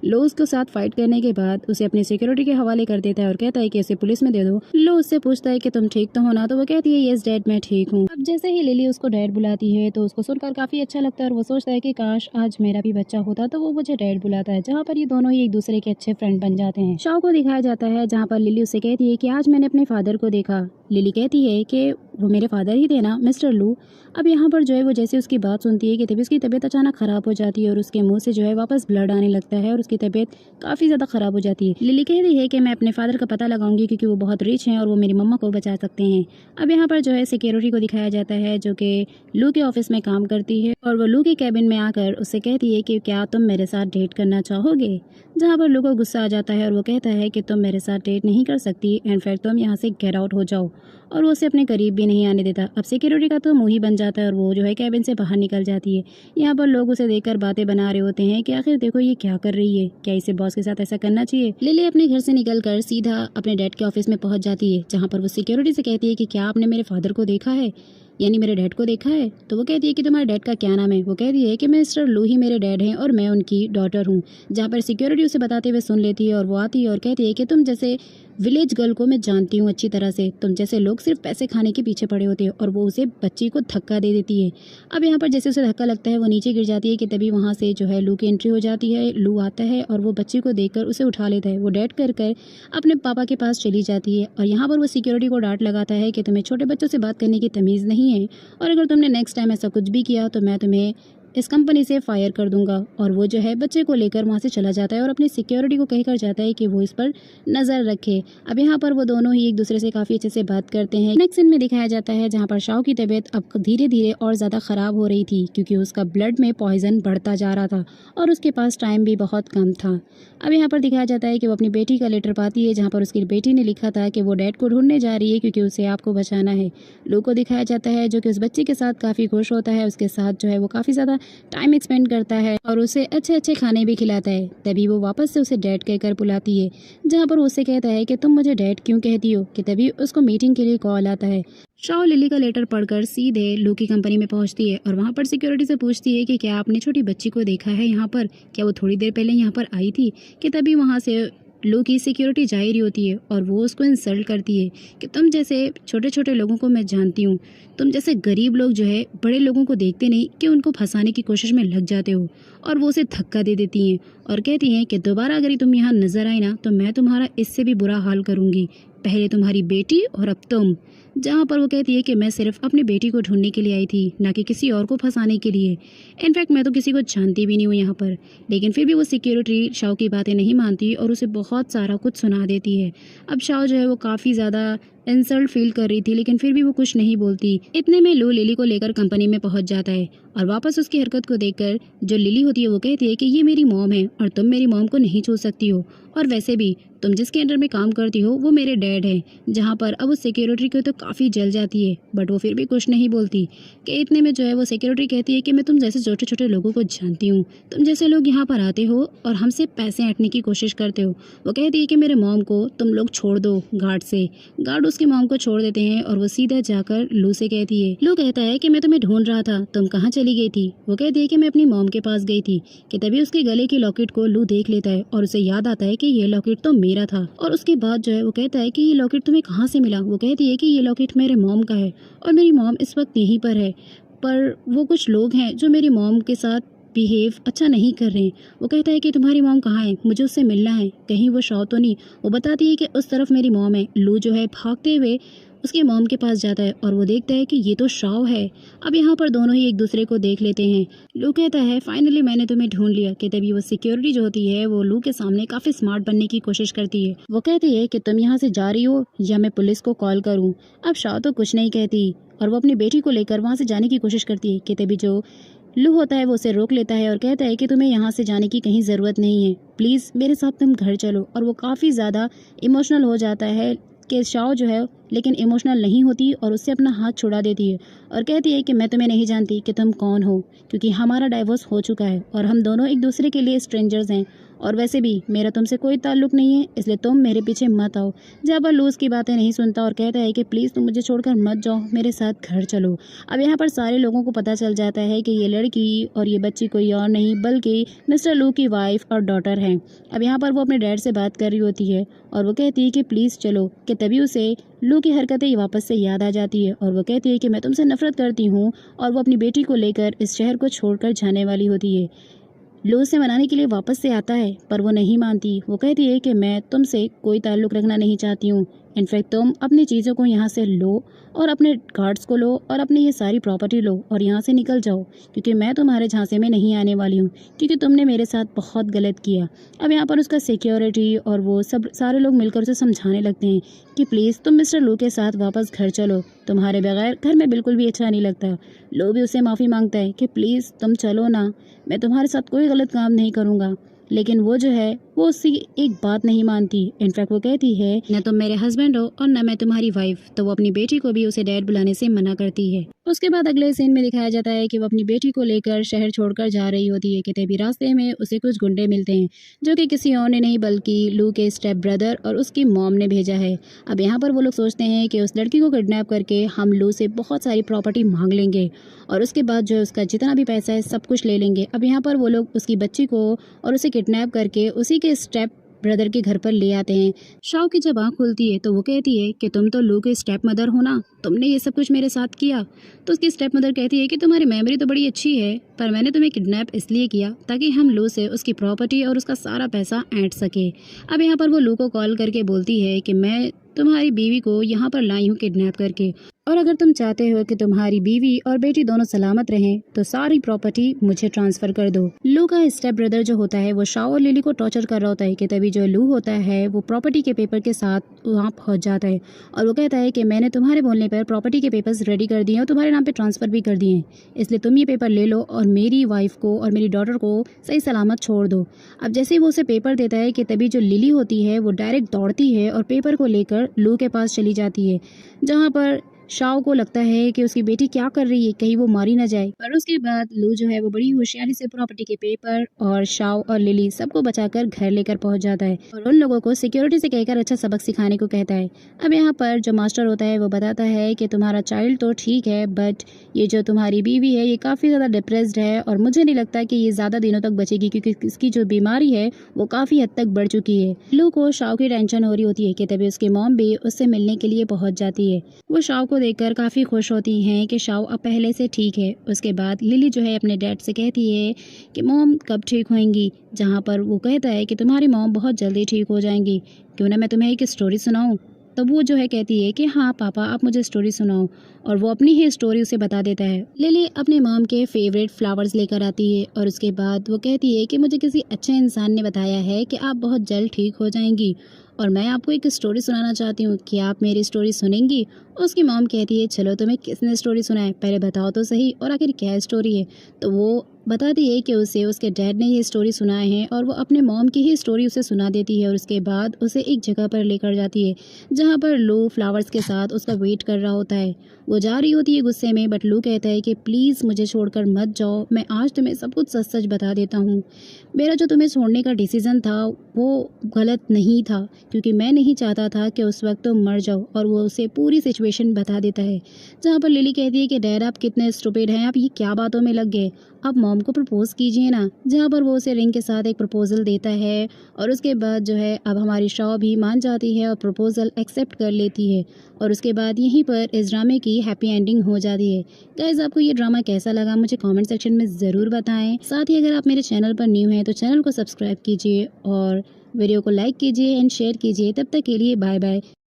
लू उसके साथ फाइट करने के बाद उसे अपनी सिक्योरिटी के हवाले कर देता है और कहता है कि इसे पुलिस में दे दो। लू उससे पूछता है कि तुम ठीक तो हो ना, तो वो कहती है यस डैड मैं ठीक हूँ। अब जैसे ही लिली उसको डैड बुलाती है तो उसको सुनकर काफी अच्छा लगता है और वो सोचता है कि काश आज मेरा भी बच्चा होता तो वो मुझे डैड बुलाता है, जहाँ पर ये दोनों ही एक दूसरे के अच्छे फ्रेंड बन जाते हैं। शाह को दिखाया जाता है जहाँ पर लिली उससे कहती है कि आज मैंने अपने फादर को देखा। लिली कहती है कि वो मेरे फादर ही थे ना मिस्टर लू। अब यहाँ पर जो है वो जैसे उसकी बात सुनती है कि तभी उसकी तबीयत अचानक ख़राब हो जाती है और उसके मुंह से जो है वापस ब्लड आने लगता है और उसकी तबीयत काफ़ी ज़्यादा ख़राब हो जाती है। लिली कह रही है कि मैं अपने फादर का पता लगाऊंगी क्योंकि वो बहुत रिच हैं और वो मेरी मम्मा को बचा सकते हैं। अब यहाँ पर जो है सिक्योरिटी को दिखाया जाता है जो कि लू के ऑफिस में काम करती है और वो लू के कैबिन में आकर उससे कहती है कि क्या तुम मेरे साथ डेट करना चाहोगे, जहाँ पर लू को गुस्सा आ जाता है और वो कहता है कि तुम मेरे साथ डेट नहीं कर सकती, इनफैक्ट तुम यहाँ से गेट आउट हो जाओ, और वो उसे अपने करीब भी नहीं आने देता। अब सिक्योरिटी का तो मुंह ही बन जाता है और वो जो है कैबिन से बाहर निकल जाती है। यहाँ पर लोग उसे देखकर बातें बना रहे होते हैं कि आखिर देखो ये क्या कर रही है, क्या इसे बॉस के साथ ऐसा करना चाहिए। लिली अपने घर से निकलकर सीधा अपने डैड के ऑफिस में पहुंच जाती है, जहाँ पर वो सिक्योरिटी से कहती है कि क्या आपने मेरे फादर को देखा है, यानी मेरे डैड को देखा है। तो वो कहती है कि तुम्हारे डैड का क्या नाम है। वो कहती है कि मिस्टर लू ही मेरे डैड हैं और मैं उनकी डॉटर हूँ, जहाँ पर सिक्योरिटी उसे बताते हुए सुन लेती है और वो आती है और कहती है कि तुम जैसे विलेज गर्ल को मैं जानती हूँ अच्छी तरह से। तुम जैसे लोग सिर्फ पैसे खाने के पीछे पड़े होते हो। और वो उसे बच्ची को धक्का दे देती है। अब यहाँ पर जैसे उसे धक्का लगता है वो नीचे गिर जाती है कि तभी वहाँ से जो है लू की एंट्री हो जाती है। लू आता है और वो बच्ची को देखकर उसे उठा लेता है। वो डैड कर कर अपने पापा के पास चली जाती है और यहाँ पर वो सिक्योरिटी को डांट लगाता है कि तुम्हें छोटे बच्चों से बात करने की तमीज़ नहीं है, और अगर तुमने नेक्स्ट टाइम ऐसा कुछ भी किया तो मैं तुम्हें इस कंपनी से फायर कर दूंगा। और वो जो है बच्चे को लेकर वहाँ से चला जाता है और अपनी सिक्योरिटी को कहकर जाता है कि वो इस पर नज़र रखे। अब यहाँ पर वो दोनों ही एक दूसरे से काफ़ी अच्छे से बात करते हैं। नेक्स्ट सीन में दिखाया जाता है जहाँ पर शाओ की तबीयत अब धीरे धीरे और ज़्यादा ख़राब हो रही थी क्योंकि उसका ब्लड में पॉइजन बढ़ता जा रहा था और उसके पास टाइम भी बहुत कम था। अब यहाँ पर दिखाया जाता है कि वो अपनी बेटी का लेटर पाती है जहाँ पर उसकी बेटी ने लिखा था कि वो डैड को ढूंढने जा रही है क्योंकि उसे आपको बचाना है। लू को दिखाया जाता है जो कि उस बच्ची के साथ काफ़ी खुश होता है, उसके साथ जो है वो काफ़ी ज़्यादा टाइम स्पेंड करता है और उसे अच्छे अच्छे खाने भी खिलाता है। तभी वो वापस से उसे डैड कहकर बुलाती है जहाँ पर उससे कहता है कि तुम मुझे डैड क्यों कहती हो, कि तभी उसको मीटिंग के लिए कॉल आता है। शाओ लिली का लेटर पढ़कर सीधे लू की कंपनी में पहुंचती है और वहां पर सिक्योरिटी से पूछती है कि क्या आपने छोटी बच्ची को देखा है यहाँ पर, क्या वो थोड़ी देर पहले यहाँ पर आई थी, कि तभी वहां से लू की सिक्योरिटी जा ही रही होती है और वो उसको इंसल्ट करती है कि तुम जैसे छोटे छोटे लोगों को मैं जानती हूँ, तुम जैसे गरीब लोग जो है बड़े लोगों को देखते नहीं कि उनको फंसाने की कोशिश में लग जाते हो। और वो उसे धक्का दे देती हैं और कहती हैं कि दोबारा अगर तुम यहाँ नजर आए ना तो मैं तुम्हारा इससे भी बुरा हाल करूँगी, पहले तुम्हारी बेटी और अब तुम। जहाँ पर वो कहती है कि मैं सिर्फ अपनी बेटी को ढूंढने के लिए आई थी, ना कि किसी और को फंसाने के लिए। इनफैक्ट मैं तो किसी को जानती भी नहीं हूँ यहाँ पर। लेकिन फिर भी वो सिक्योरिटी शाओ की बातें नहीं मानती और उसे बहुत सारा कुछ सुना देती है। अब शाओ जो है वो काफ़ी ज़्यादा इंसल्ट फील कर रही थी लेकिन फिर भी वो कुछ नहीं बोलती। इतने में लू लिली को लेकर कंपनी में पहुंच जाता है और वापस उसकी हरकत को देखकर जो लिली होती है वो कहती है कि ये मेरी मॉम है और तुम मेरी मॉम को नहीं छू सकती हो, और वैसे भी तुम जिसके अंडर में काम करती हो वो मेरे डैड हैं। जहाँ पर अब उस सिक्योरिटी को तो काफ़ी जल जाती है बट वो फिर भी कुछ नहीं बोलती। कि इतने में जो है वो सिक्योरिटी कहती है कि मैं तुम जैसे छोटे छोटे लोगों को जानती हूँ, तुम जैसे लोग यहाँ पर आते हो और हमसे पैसे ऐंठने की कोशिश करते हो। वो कहती है कि मेरे मॉम को तुम लोग छोड़ दो गार्ड से। गार्ड उसकी मॉम को छोड़ देते हैं और वो सीधा जाकर लू से कहती है। लू कहता है कि मैं तुम्हें ढूंढ रहा था, तुम कहाँ चली गई थी। वो कहती है कि मैं अपनी मॉम के पास गई थी। कि तभी उसके गले की लॉकेट को लू देख लेता है और उसे याद आता है कि ये लॉकेट तो मेरा था। और उसके बाद जो है वो कहता है कि ये लॉकेट तुम्हें कहाँ से मिला। वो कहती है कि ये लॉकेट मेरे मॉम का है और मेरी मॉम इस वक्त यहीं पर है, पर वो कुछ लोग हैं जो मेरी मॉम के साथ बिहेव अच्छा नहीं कर रहे हैं। वो कहता है कि तुम्हारी मॉम कहाँ है, मुझे उससे मिलना है, कहीं वो शाओ तो नहीं। वो बताती है कि उस तरफ मेरी मॉम है। लू जो है भागते हुए उसके मॉम के पास जाता है और वो देखता है कि ये तो शाओ है। अब यहाँ पर दोनों ही एक दूसरे को देख लेते हैं। लू कहता है फाइनली मैंने तुम्हें ढूंढ लिया। कि तभी वो सिक्योरिटी जो होती है वो लू के सामने काफ़ी स्मार्ट बनने की कोशिश करती है। वो कहती है कि तुम यहाँ से जा रही हो या मैं पुलिस को कॉल करूँ। अब शाओ तो कुछ नहीं कहती और वो अपनी बेटी को लेकर वहाँ से जाने की कोशिश करती है। कि तभी जो लू होता है वो उसे रोक लेता है और कहता है कि तुम्हें यहाँ से जाने की कहीं ज़रूरत नहीं है, प्लीज़ मेरे साथ तुम घर चलो। और वो काफ़ी ज़्यादा इमोशनल हो जाता है कि शाओ जो है लेकिन इमोशनल नहीं होती और उससे अपना हाथ छुड़ा देती है और कहती है कि मैं तुम्हें नहीं जानती कि तुम कौन हो, क्योंकि हमारा डाइवोर्स हो चुका है और हम दोनों एक दूसरे के लिए स्ट्रेंजर्स हैं, और वैसे भी मेरा तुमसे कोई ताल्लुक नहीं है, इसलिए तुम मेरे पीछे मत आओ। जहाँ पर लूज की बातें नहीं सुनता और कहता है कि प्लीज़ तुम मुझे छोड़कर मत जाओ, मेरे साथ घर चलो। अब यहाँ पर सारे लोगों को पता चल जाता है कि ये लड़की और ये बच्ची कोई और नहीं बल्कि मिस्टर लू की वाइफ और डॉटर हैं। अब यहाँ पर वो अपने डैड से बात कर रही होती है और वो कहती है कि प्लीज़ चलो। कि तभी उसे लू की हरकतें वापस से याद आ जाती है और वो कहती है कि मैं तुमसे नफरत करती हूँ, और वो अपनी बेटी को लेकर इस शहर को छोड़कर जाने वाली होती है। लू से मनाने के लिए वापस से आता है पर वो नहीं मानती। वो कहती है कि मैं तुमसे कोई ताल्लुक़ रखना नहीं चाहती हूँ, इनफैक्ट तुम अपनी चीज़ों को यहाँ से लो और अपने गार्ड्स को लो और अपनी ये सारी प्रॉपर्टी लो और यहाँ से निकल जाओ, क्योंकि मैं तुम्हारे झांसे में नहीं आने वाली हूँ, क्योंकि तुमने मेरे साथ बहुत गलत किया। अब यहाँ पर उसका सिक्योरिटी और वो सब सारे लोग मिलकर उसे समझाने लगते हैं कि प्लीज़ तुम मिस्टर लू के साथ वापस घर चलो, तुम्हारे बगैर घर में बिल्कुल भी अच्छा नहीं लगता। लू भी उससे माफ़ी मांगता है कि प्लीज़ तुम चलो ना, मैं तुम्हारे साथ कोई गलत काम नहीं करूँगा। लेकिन वो जो है वो उसकी एक बात नहीं मानती। इनफैक्ट वो कहती है न तुम मेरे हस्बैंड हो और न मैं तुम्हारी वाइफ। तो वो अपनी बेटी को भी उसे डैड बुलाने से मना करती है। उसके बाद अगले सीन में दिखाया जाता है कि वो अपनी बेटी को लेकर शहर छोड़कर जा रही होती है। कि तभी रास्ते में उसे कुछ गुंडे मिलते हैं जो कि किसी और ने नहीं बल्कि लू के स्टेप ब्रदर और उसकी मॉम ने भेजा है। अब यहाँ पर वो लोग सोचते हैं कि उस लड़की को किडनैप करके हम लू से बहुत सारी प्रॉपर्टी मांग लेंगे और उसके बाद जो उसका जितना भी पैसा है सब कुछ ले लेंगे। अब यहाँ पर वो लोग उसकी बच्ची को और उसे किडनैप करके उसी के स्टेप ब्रदर के घर पर ले आते हैं। शाओ की जब आँख खुलती है तो वो कहती है कि तुम तो लू के स्टेप मदर हो ना, तुमने ये सब कुछ मेरे साथ किया। तो उसकी स्टेप मदर कहती है कि तुम्हारी मेमोरी तो बड़ी अच्छी है, पर मैंने तुम्हें किडनैप इसलिए किया ताकि हम लू से उसकी प्रॉपर्टी और उसका सारा पैसा ऐंठ सके। अब यहाँ पर वो लू को कॉल करके बोलती है कि मैं तुम्हारी बीवी को यहाँ पर लाई हूँ किडनैप करके, और अगर तुम चाहते हो कि तुम्हारी बीवी और बेटी दोनों सलामत रहें तो सारी प्रॉपर्टी मुझे ट्रांसफर कर दो। लू का स्टेप ब्रदर जो होता है वो शाओ और लिली को टॉर्चर कर रहा होता है कि तभी जो लू होता है वो प्रॉपर्टी के पेपर के साथ वहाँ पहुँच जाता है और वो कहता है कि मैंने तुम्हारे बोलने पर प्रॉपर्टी के पेपर्स रेडी कर दिए और तुम्हारे नाम पे ट्रांसफ़र भी कर दिए हैं, इसलिए तुम ये पेपर ले लो और मेरी वाइफ को और मेरी डॉटर को सही सलामत छोड़ दो। अब जैसे ही वो उसे पेपर देता है कि तभी जो लिली होती है वो डायरेक्ट दौड़ती है और पेपर को लेकर लू के पास चली जाती है, जहाँ पर शाओ को लगता है कि उसकी बेटी क्या कर रही है, कहीं वो मारी ना जाए। पर उसके बाद लू जो है वो बड़ी होशियारी से प्रॉपर्टी के पेपर और शाओ और लिली सबको बचाकर घर लेकर पहुंच जाता है और उन लोगों को सिक्योरिटी से कहकर अच्छा सबक सिखाने को कहता है। अब यहाँ पर जो मास्टर होता है वो बताता है कि तुम्हारा चाइल्ड तो ठीक है, बट ये जो तुम्हारी बीवी है ये काफ़ी ज़्यादा डिप्रेस्ड है और मुझे नहीं लगता कि ये ज़्यादा दिनों तक बचेगी, क्योंकि इसकी जो बीमारी है वो काफ़ी हद तक बढ़ चुकी है। लू को शाओ की टेंशन हो रही होती है कि तभी उसकी मॉम भी उससे मिलने के लिए पहुंच जाती है। वो शाओ को देखकर काफ़ी खुश होती हैं कि शाओ अब पहले से ठीक है। उसके बाद लिली जो है अपने डैड से कहती है कि मॉम कब ठीक होंगी, जहाँ पर वो कहता है कि तुम्हारी मॉम बहुत जल्दी ठीक हो जाएंगी, क्यों ना मैं तुम्हें एक स्टोरी सुनाऊं। तब वो जो है कहती है कि हाँ पापा आप मुझे स्टोरी सुनाओ, और वो अपनी ही स्टोरी उसे बता देता है। लिली अपने मॉम के फेवरेट फ्लावर्स लेकर आती है और उसके बाद वो कहती है कि मुझे किसी अच्छे इंसान ने बताया है कि आप बहुत जल्द ठीक हो जाएंगी और मैं आपको एक स्टोरी सुनाना चाहती हूँ, कि आप मेरी स्टोरी सुनेंगी। उसकी मॉम कहती है चलो तुम्हें किसने स्टोरी सुनाए, पहले बताओ तो सही, और आखिर क्या स्टोरी है। तो वो बताती है कि उसे उसके डैड ने ये स्टोरी सुनाए हैं और वो अपने मॉम की ही स्टोरी उसे सुना देती है और उसके बाद उसे एक जगह पर लेकर जाती है जहाँ पर लू फ्लावर्स के साथ उसका वेट कर रहा होता है। वो जा रही होती है गुस्से में, बट लू कहता है कि प्लीज़ मुझे छोड़कर मत जाओ, मैं आज तुम्हें सब कुछ सच सच बता देता हूँ। मेरा जो तुम्हें छोड़ने का डिसीज़न था वो गलत नहीं था, क्योंकि मैं नहीं चाहता था कि उस वक्त तुम मर जाओ, और वो उसे पूरी सिचुएशन बता देता है। जहाँ पर लिली कहती है कि डैड आप कितने स्टूपिड हैं, आप ये क्या बातों में लग गए, आप मॉम को प्रपोज कीजिए ना। जहाँ पर वो उसे रिंग के साथ एक प्रपोजल देता है और उसके बाद जो है अब हमारी शाओ भी मान जाती है और प्रपोजल एक्सेप्ट कर लेती है, और उसके बाद यहीं पर इस ड्रामे की हैप्पी एंडिंग हो जाती है। गाइस आपको ये ड्रामा कैसा लगा मुझे कमेंट सेक्शन में ज़रूर बताएं। साथ ही अगर आप मेरे चैनल पर न्यू हैं तो चैनल को सब्सक्राइब कीजिए और वीडियो को लाइक कीजिए एंड शेयर कीजिए। तब तक के लिए बाय बाय।